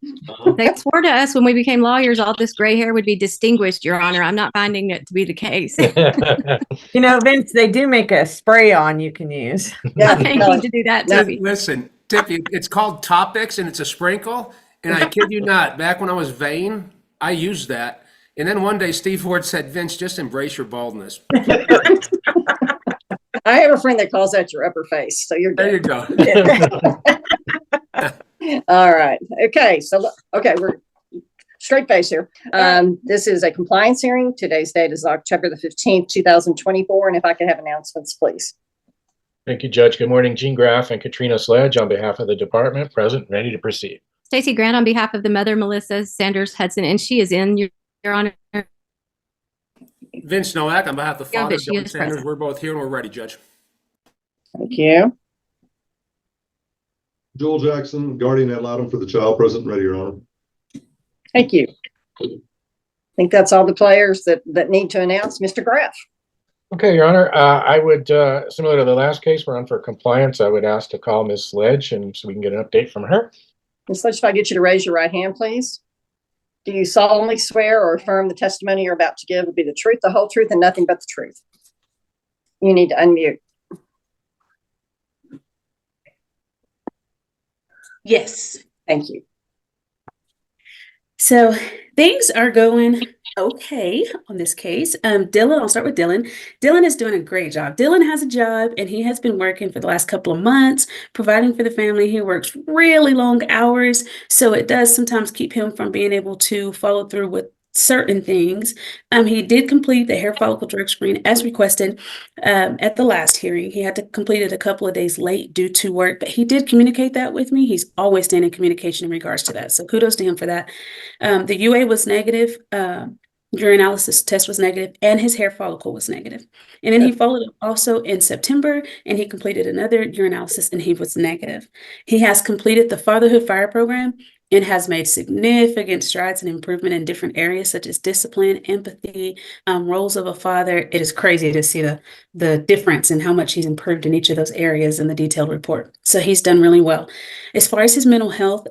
They swore to us when we became lawyers, all this gray hair would be distinguished, Your Honor. I'm not finding it to be the case. You know, Vince, they do make a spray on you can use. Yeah, I need to do that too. Listen, Tippy, it's called Topics and it's a sprinkle. And I kid you not, back when I was vain, I used that. And then one day Steve Ford said, Vince, just embrace your baldness. I have a friend that calls that your upper face. So you're good. There you go. All right. Okay. So, we're straight face here. This is a compliance hearing. Today's date is October the 15th, 2024. And if I could have announcements, please. Thank you, Judge. Good morning, Gene Graff and Katrina Sledge on behalf of the department. Present, ready to proceed. Stacey Grant on behalf of the mother, Melissa Sanders Hudson, and she is in, Your Honor. Vince Nowak on behalf of the Yeah, father, but she Dylan is Sanders. present. We're both here and we're ready, Judge. Thank you. Joel Jackson, guardian ad litem for the child, present and ready, Your Honor. Thank you. I think that's all the players that need to announce. Mr. Graff. Okay, Your Honor, I would, similar to the last case, we're on for compliance. I would ask to call Ms. Sledge and so we can get an update from her. Ms. Sledge, if I get you to raise your right hand, please. Do you solemnly swear or affirm the testimony you're about to give will be the truth, the whole truth, and nothing but the truth? You need to unmute. Yes. Thank you. So things are going okay on this case. Dylan, I'll start with Dylan. Dylan is doing a great job. Dylan has a job and he has been working for the last couple of months, providing for the family. He works really long hours, so it does sometimes keep him from being able to follow through with certain things. He did complete the hair follicle drug screen as requested at the last hearing. He had to complete it a couple of days late due to work, but he did communicate that with me. He's always staying in communication in regards to that. So kudos to him for that. The UA was negative. Urinalysis test was negative and his hair follicle was negative. And then he followed up also in September and he completed another urinalysis and he was negative. He has completed the Fatherhood Fire Program and has made significant strides and improvement in different areas such as discipline, empathy, roles of a father. It is crazy to see the difference in how much he's improved in each of those areas in the detailed report. So he's done really well. As far as his mental health,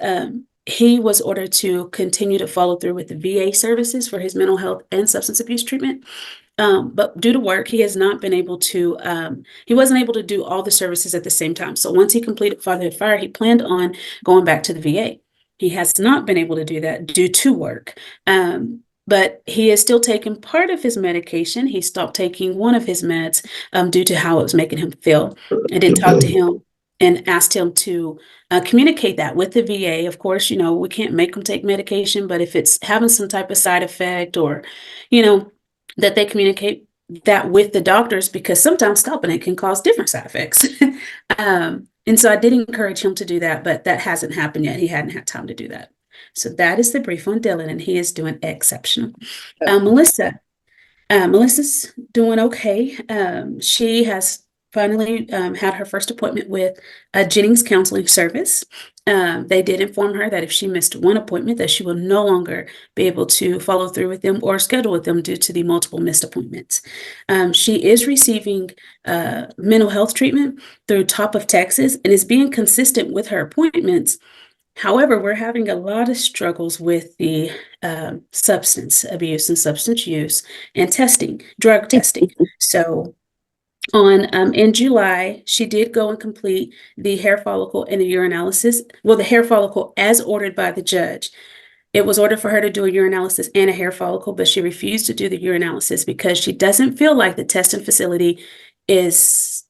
he was ordered to continue to follow through with the VA services for his mental health and substance abuse treatment. But due to work, he has not been able to, he wasn't able to do all the services at the same time. So once he completed Fatherhood Fire, he planned on going back to the VA. He has not been able to do that due to work. But he is still taking part of his medication. He stopped taking one of his meds due to how it was making him feel. I did talk to him and asked him to communicate that with the VA. Of course, you know, we can't make them take medication, but if it's having some type of side effect or, you know, that they communicate that with the doctors, because sometimes stopping it can cause different side effects. And so I did encourage him to do that, but that hasn't happened yet. He hadn't had time to do that. So that is the brief on Dylan, and he is doing exceptional. Melissa's doing okay. She has finally had her first appointment with a Jennings Counseling Service. They did inform her that if she missed one appointment, that she will no longer be able to follow through with them or schedule with them due to the multiple missed appointments. She is receiving mental health treatment through Top of Texas and is being consistent with her appointments. However, we're having a lot of struggles with the substance abuse and substance use and testing, drug testing. So in July, she did go and complete the hair follicle and the urinalysis. Well, the hair follicle as ordered by the judge. It was ordered for her to do a urinalysis and a hair follicle, but she refused to do the urinalysis because she doesn't feel like the testing facility is,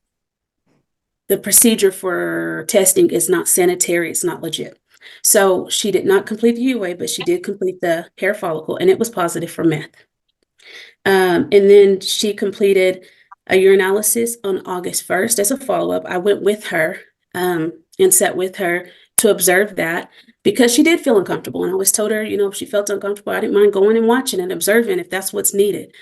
the procedure for testing is not sanitary, it's not legit. So she did not complete the UA, but she did complete the hair follicle and it was positive for meth. And then she completed a urinalysis on August 1st as a follow-up. I went with her and sat with her to observe that because she did feel uncomfortable. And I always told her, if she felt uncomfortable, I didn't mind going and watching and observing if that's what's needed.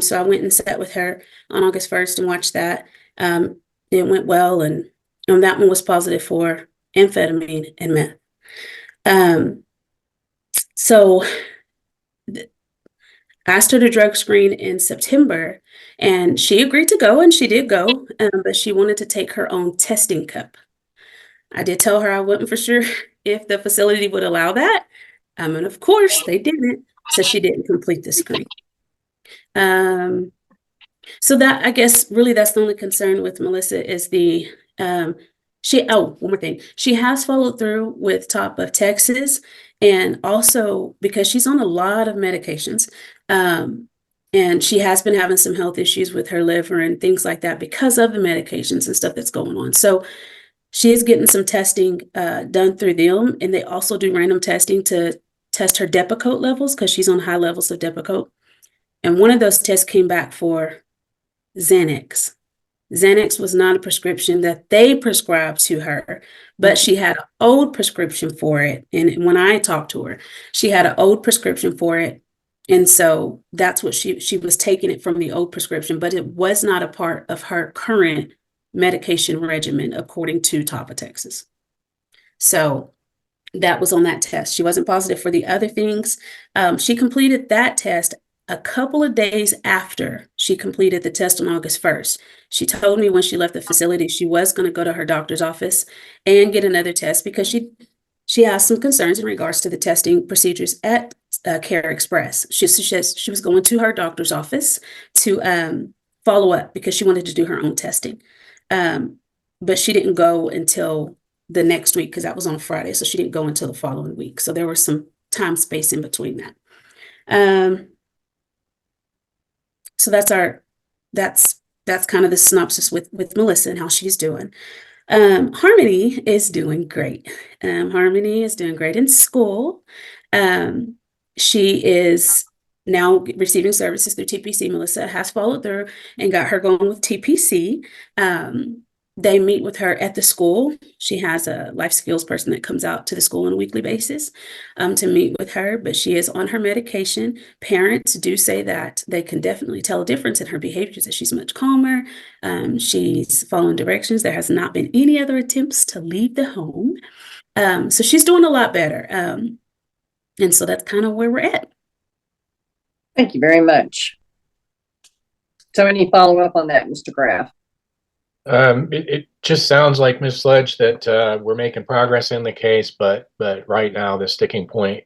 So I went and sat with her on August 1st and watched that. It went well, and that one was positive for amphetamine and meth. So asked her to drug screen in September, and she agreed to go, and she did go, but she wanted to take her own testing cup. I did tell her I wasn't for sure if the facility would allow that, and of course they didn't, so she didn't complete the screen. So that, I guess, really that's the only concern with Melissa is the, one more thing. She has followed through with Top of Texas, and also because she's on a lot of medications, and she has been having some health issues with her liver and things like that because of the medications and stuff that's going on. So she is getting some testing done through them, and they also do random testing to test her Depakote levels because she's on high levels of Depakote. And one of those tests came back for Xanax. Xanax was not a prescription that they prescribed to her, but she had an old prescription for it. And when I talked to her, she had an old prescription for it. And so that's what she was taking it from the old prescription, but it was not a part of her current medication regimen, according to Top of Texas. So that was on that test. She wasn't positive for the other things. She completed that test a couple of days after she completed the test on August 1st. She told me when she left the facility, she was going to go to her doctor's office and get another test because she has some concerns in regards to the testing procedures at Care Express. She says she was going to her doctor's office to follow up because she wanted to do her own testing. But she didn't go until the next week because that was on a Friday. So she didn't go until the following week. So there was some time space in between that. So that's kind of the synopsis with Melissa and how she's doing. Harmony is doing great. Harmony is doing great in school. She is now receiving services through TPC. Melissa has followed through and got her going with TPC. They meet with her at the school. She has a life skills person that comes out to the school on a weekly basis to meet with her, but she is on her medication. Parents do say that they can definitely tell a difference in her behaviors, that she's much calmer. She's following directions. There has not been any other attempts to leave the home. So she's doing a lot better. And so that's kind of where we're at. Thank you very much. So any follow-up on that, Mr. Graff? It just sounds like, Ms. Sledge, that we're making progress in the case, but right now the sticking point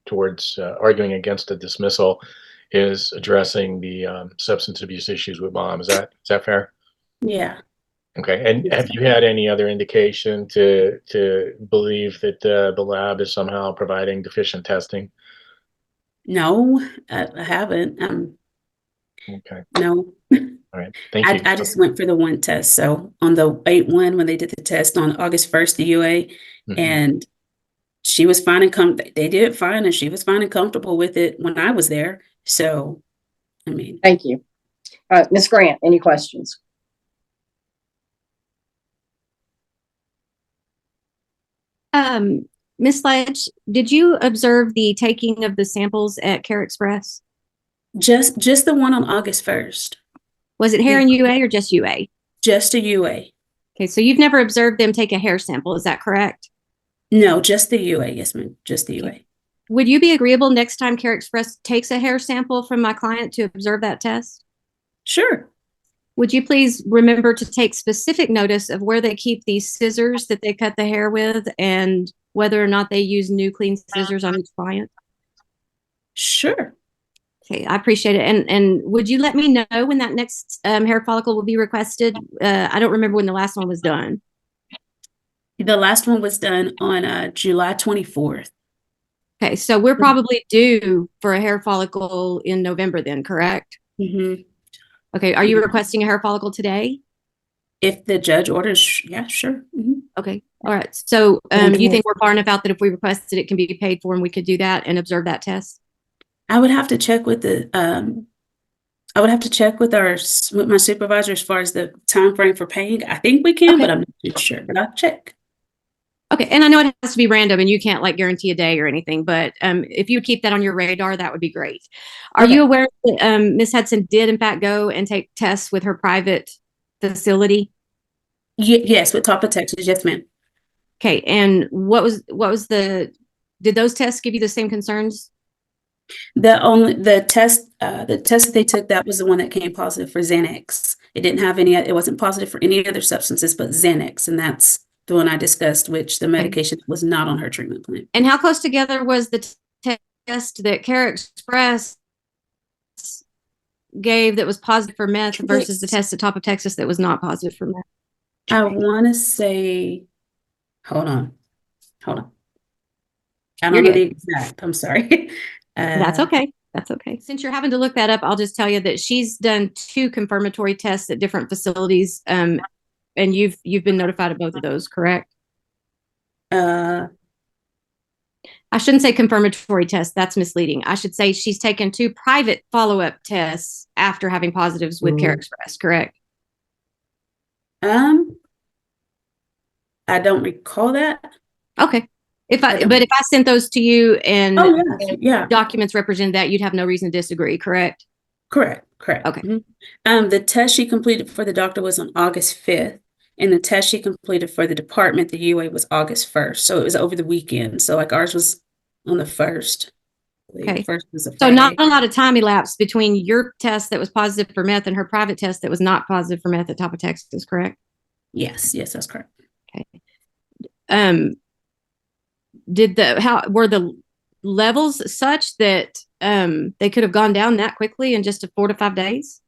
towards arguing against a dismissal is addressing the substance abuse issues with mom. Is that fair? Yeah. Okay. And have you had any other indication to believe that the lab is somehow providing deficient testing? No, I haven't. Okay. No. All right. Thank you. I just went for the one test. So on the 8-1, when they did the test on August 1st, the UA, and she was fine and they did it fine, and she was fine and comfortable with it when I was there. So, I mean. Thank you. Ms. Grant, any questions? Ms. Sledge, did you observe the taking of the samples at Care Express? Just the one on August 1st. Was it hair and UA or just UA? Just a UA. Okay, so you've never observed them take a hair sample, is that correct? No, just the UA. Yes, ma'am. Just the UA. Would you be agreeable next time Care Express takes a hair sample from my client to observe that test? Sure. Would you please remember to take specific notice of where they keep these scissors that they cut the hair with and whether or not they use new clean scissors on each client? Sure. Okay, I appreciate it. And would you let me know when that next hair follicle will be requested? I don't remember when the last one was done. The last one was done on July 24th. Okay, so we're probably due for a hair follicle in November then, correct? Mm-hmm. Okay, are you requesting a hair follicle today? If the judge orders, yeah, sure. Mm-hmm. Okay, all right. So you think we're far enough out that if we requested it can be paid for and we could do that and observe that test? I would have to check with the I would have to check with with my supervisor as far as the time frame for paying. I think we can, but I'm not too sure. But I'll check. Okay, and I know it has to be random and you can't like guarantee a day or anything, but if you keep that on your radar, that would be great. Are you aware that Ms. Hudson did in fact go and take tests with her private facility? Yes, with Top of Texas, yes, ma'am. Okay, and what was did those tests give you the same concerns? The test that they took, that was the one that came positive for Xanax. It didn't have it wasn't positive for any other substances but Xanax, and that's the one I discussed, which the medication was not on her treatment plan. And how close together was the test that Care Express gave that was positive for meth versus the test at Top of Texas that was not positive for meth? I want to say, hold on. I don't know the exact. I'm sorry. That's okay. That's okay. Since you're having to look that up, I'll just tell you that she's done 2 confirmatory tests at different facilities. And you've been notified of both of those, correct? I shouldn't say confirmatory tests. That's misleading. I should say she's taken 2 private follow-up tests after having positives with Care Express, correct? I don't recall that. Okay. If I sent those to you and documents represent that, you'd have no reason to disagree, correct? Correct. Okay. Mm-hmm. The test she completed for the doctor was on August 5th, and the test she completed for the department, the UA, was August 1st. So it was over the weekend. So like ours was on the 1st. Okay. First was a So Friday. not a lot of time elapsed between your test that was positive for meth and her private test that was not positive for meth at Top of Texas, correct? Yes, that's correct. Okay. Were the levels such that they could have gone down that quickly in just 4 to 5 days?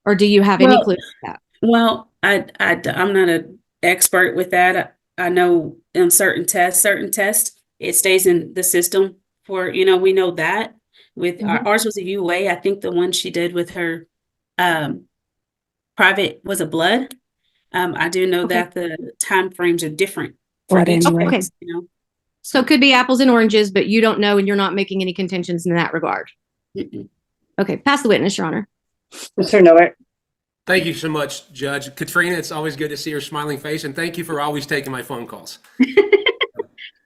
Or do you have any clue to that? Well, I'm not an expert with that. I know in certain tests, it stays in the system for, we know that. With ours was a UA. I think the one she did with her private was a blood. I do know that the time frames are different for each case, So it could be apples and oranges, but you don't know and you're not making any contentions in that regard. Okay, pass the witness, Your Honor. Mr. Noack. Thank you so much, Judge. Katrina, it's always good to see your smiling face, and thank you for always taking my phone calls. Of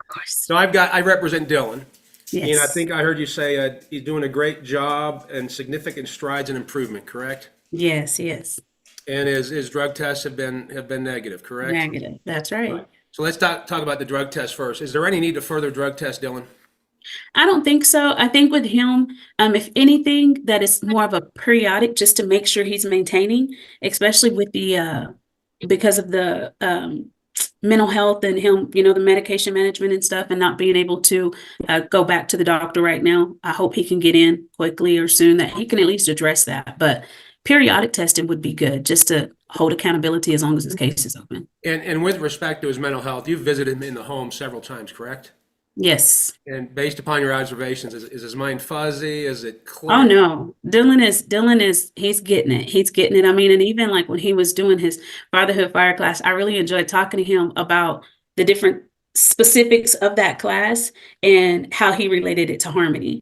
course. So I represent Dylan. Yes. And I think I heard you say he's doing a great job and significant strides in improvement, correct? Yes. And his drug tests have been negative, correct? Negative. That's right. So let's talk about the drug test first. Is there any need to further drug test, Dylan? I don't think so. I think with him, if anything, that is more of a periodic, just to make sure he's maintaining, especially with the because of the mental health and him, the medication management and stuff, and not being able to go back to the doctor right now. I hope he can get in quickly or soon, that he can at least address that. But periodic testing would be good, just to hold accountability as long as his case is open. And with respect to his mental health, you've visited him in the home several times, correct? Yes. And based upon your observations, is his mind fuzzy? Is it clear? Oh no, Dylan is he's getting it. I mean, and even like when he was doing his fatherhood fire class, I really enjoyed talking to him about the different specifics of that class and how he related it to Harmony.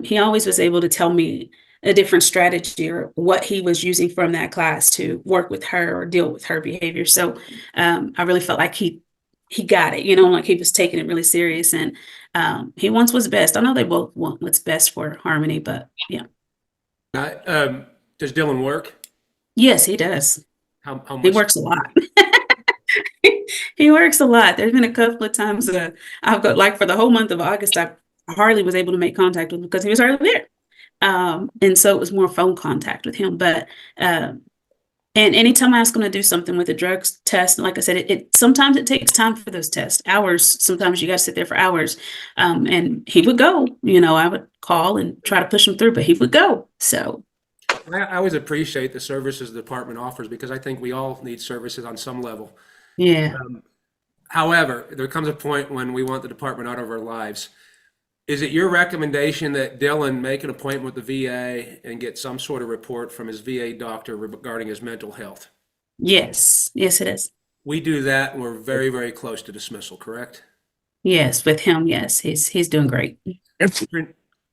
He always was able to tell me a different strategy or what he was using from that class to work with her or deal with her behavior. So I really felt like he got it, like he was taking it really serious, and he wants what's best. I know they both want what's best for Harmony, but yeah. Does Dylan work? Yes, he does. How He much? works a lot. He works a lot. There's been a couple of times I've got, like, for the whole month of August, I hardly was able to make contact with him because he was hardly there. And so it was more phone contact with him. But and anytime I ask him to do something with a drugs test, like I said, it sometimes it takes time for those tests. Hours. Sometimes you got to sit there for hours. And he would go. I would call and try to push him through, but he would go. So I always appreciate the services the department offers because I think we all need services on some level. yeah. However, there comes a point when we want the department out of our lives. Is it your recommendation that Dylan make an appointment with the VA and get some sort of report from his VA doctor regarding his mental health? Yes. Yes, it is. We do that and we're very, very close to dismissal, correct? Yes, with him, yes. He's doing great.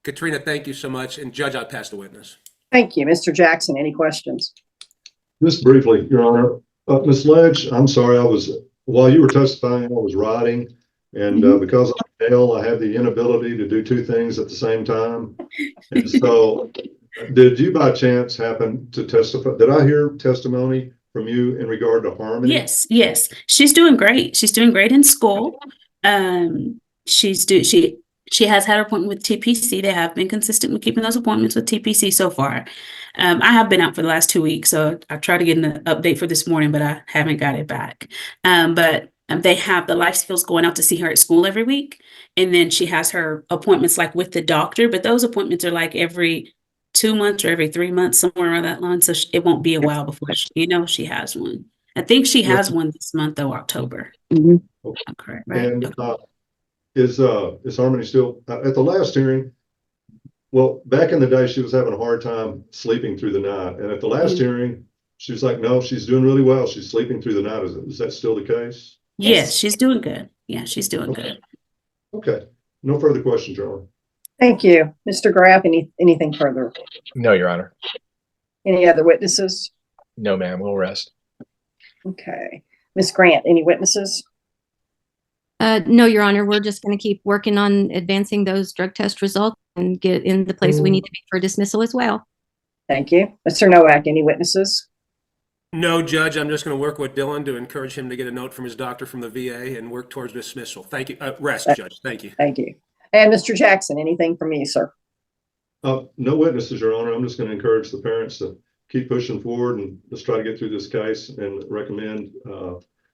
Katrina, thank you so much. And Judge, I pass the witness. Thank you. Mr. Jackson, any questions? Just briefly, Your Honor, Ms. Ledge, I'm sorry, while you were testifying, I was writing, and because I'm male, I have the inability to do two things at the same time. And so, did you by chance happen to testify? Did I hear testimony from you in regard to Harmony? Yes. She's doing great. She's doing great in school. She has had her appointment with TPC. They have been consistent with keeping those appointments with TPC so far. I have been out for the last 2 weeks, so I tried to get an update for this morning, but I haven't got it back. But they have the life skills going out to see her at school every week. And then she has her appointments like with the doctor, but those appointments are like every 2 months or every 3 months, somewhere around that line. So it won't be a while before she has one. I think she has one this month, though, October. Okay. Correct, right? And is Harmony still at the last hearing? Well, back in the day, she was having a hard time sleeping through the night, and at the last hearing, she was like, "No, she's doing really well. She's sleeping through the night." Is that still the case? Yes, she's doing good. Yeah, she's doing good. Okay. No further questions, Your Honor. Thank you. Mr. Graff, anything further? No, Your Honor. Any other witnesses? No, ma'am. We'll rest. Okay. Ms. Grant, any witnesses? No, Your Honor, we're just going to keep working on advancing those drug test results and get in the place we need to be for dismissal as well. Thank you. Mr. Nowak, any witnesses? No, Judge, I'm just going to work with Dylan to encourage him to get a note from his doctor from the VA and work towards dismissal. Thank you. Rest, Judge. Thank you. Thank you. And Mr. Jackson, anything from you, sir? No witnesses, Your Honor. I'm just going to encourage the parents to keep pushing forward and let's try to get through this case and recommend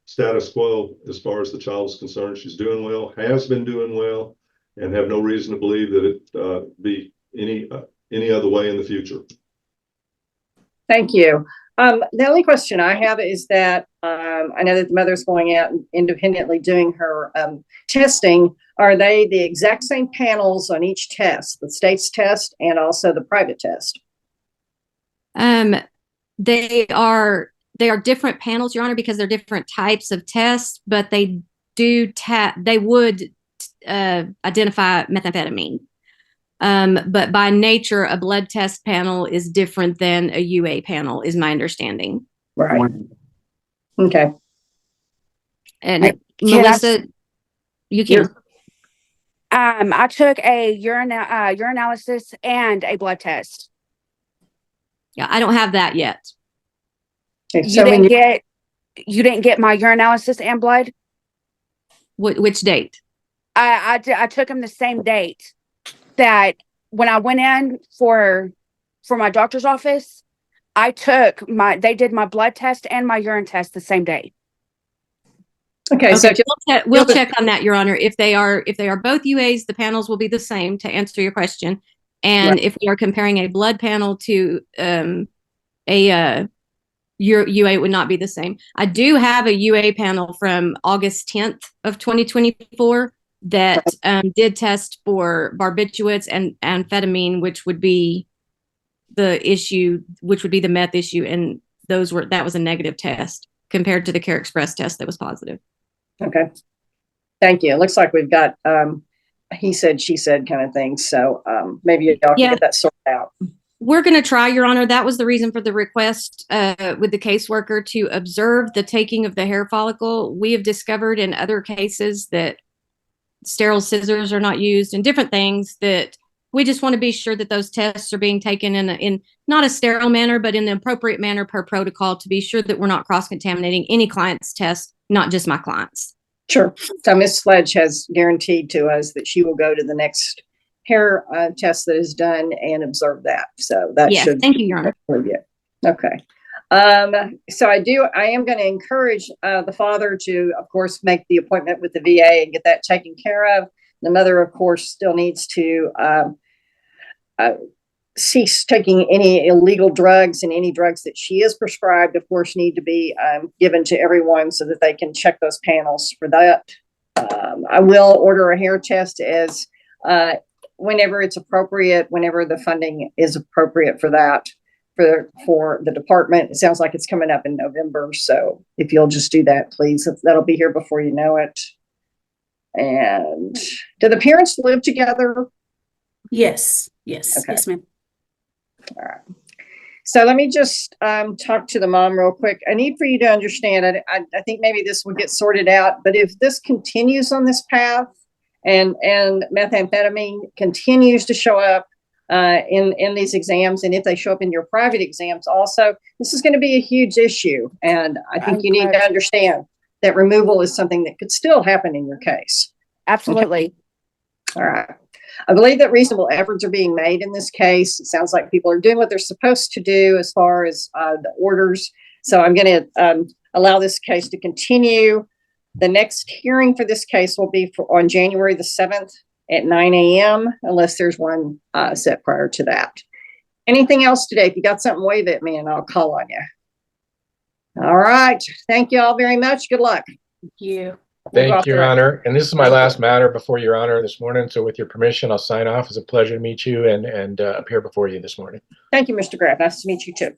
status quo as far as the child is concerned. She's doing well, has been doing well, and have no reason to believe that it be any other way in the future. Thank you. The only question I have is that I know that the mother's going out and independently doing her testing. Are they the exact same panels on each test, the state's test and also the private test? They are different panels, Your Honor, because they're different types of tests, but they would identify methamphetamine. But by nature, a blood test panel is different than a UA panel, is my understanding. Right. Okay. And Melissa, you can. I took a urinalysis and a blood test. Yeah, I don't have that yet. Okay, so you didn't get my urinalysis and blood? Which date? I took them the same date that when I went in for my doctor's office, they did my blood test and my urine test the same day. Okay, so we'll check on that, Your Honor. If they are both UAs, the panels will be the same, to answer your question. And Right. if we are comparing a blood panel to a UA, it would not be the same. I do have a UA panel from August 10th of 2024 that did test for barbiturates and amphetamine, which would be the issue, which would be the meth issue, and that was a negative test compared to the Care Express test that was positive. Okay. Thank you. It looks like we've got he said, she said kind of thing. So maybe y'all can get that sorted out. We're going to try, Your Honor. That was the reason for the request with the caseworker to observe the taking of the hair follicle. We have discovered in other cases that sterile scissors are not used and different things that We just want to be sure that those tests are being taken in not a sterile manner, but in the appropriate manner per protocol to be sure that we're not cross-contaminating any client's test, not just my clients. Sure. So Ms. Sledge has guaranteed to us that she will go to the next hair test that is done and observe that. So that Yes, should. thank you, Your Honor. Okay. So I am going to encourage the father to, of course, make the appointment with the VA and get that taken care of. The mother, of course, still needs to cease taking any illegal drugs, and any drugs that she is prescribed, of course, need to be given to everyone so that they can check those panels for that. I will order a hair test as whenever it's appropriate, whenever the funding is appropriate for that, for the department. It sounds like it's coming up in November. So if you'll just do that, please, that'll be here before you know it. And do the parents live together? Yes. Yes. Okay. Yes, ma'am. All right. So let me just talk to the mom real quick. I need for you to understand, I think maybe this will get sorted out, but if this continues on this path and methamphetamine continues to show up in these exams, and if they show up in your private exams also, this is going to be a huge issue. And I think you need to understand that removal is something that could still happen in your case. Absolutely. All right. I believe that reasonable efforts are being made in this case. It sounds like people are doing what they're supposed to do as far as the orders. So I'm going to allow this case to continue. The next hearing for this case will be on January the 7th at 9 a.m. unless there's one set prior to that. Anything else today? If you got something, wave at me and I'll call on you. All right. Thank you all very much. Good luck. Thank you. Thank you, Your Honor. And this is my last matter before Your Honor this morning. So with your permission, I'll sign off. It's a pleasure to meet you and appear before you this morning. Thank you, Mr. Graff. Nice to meet you too.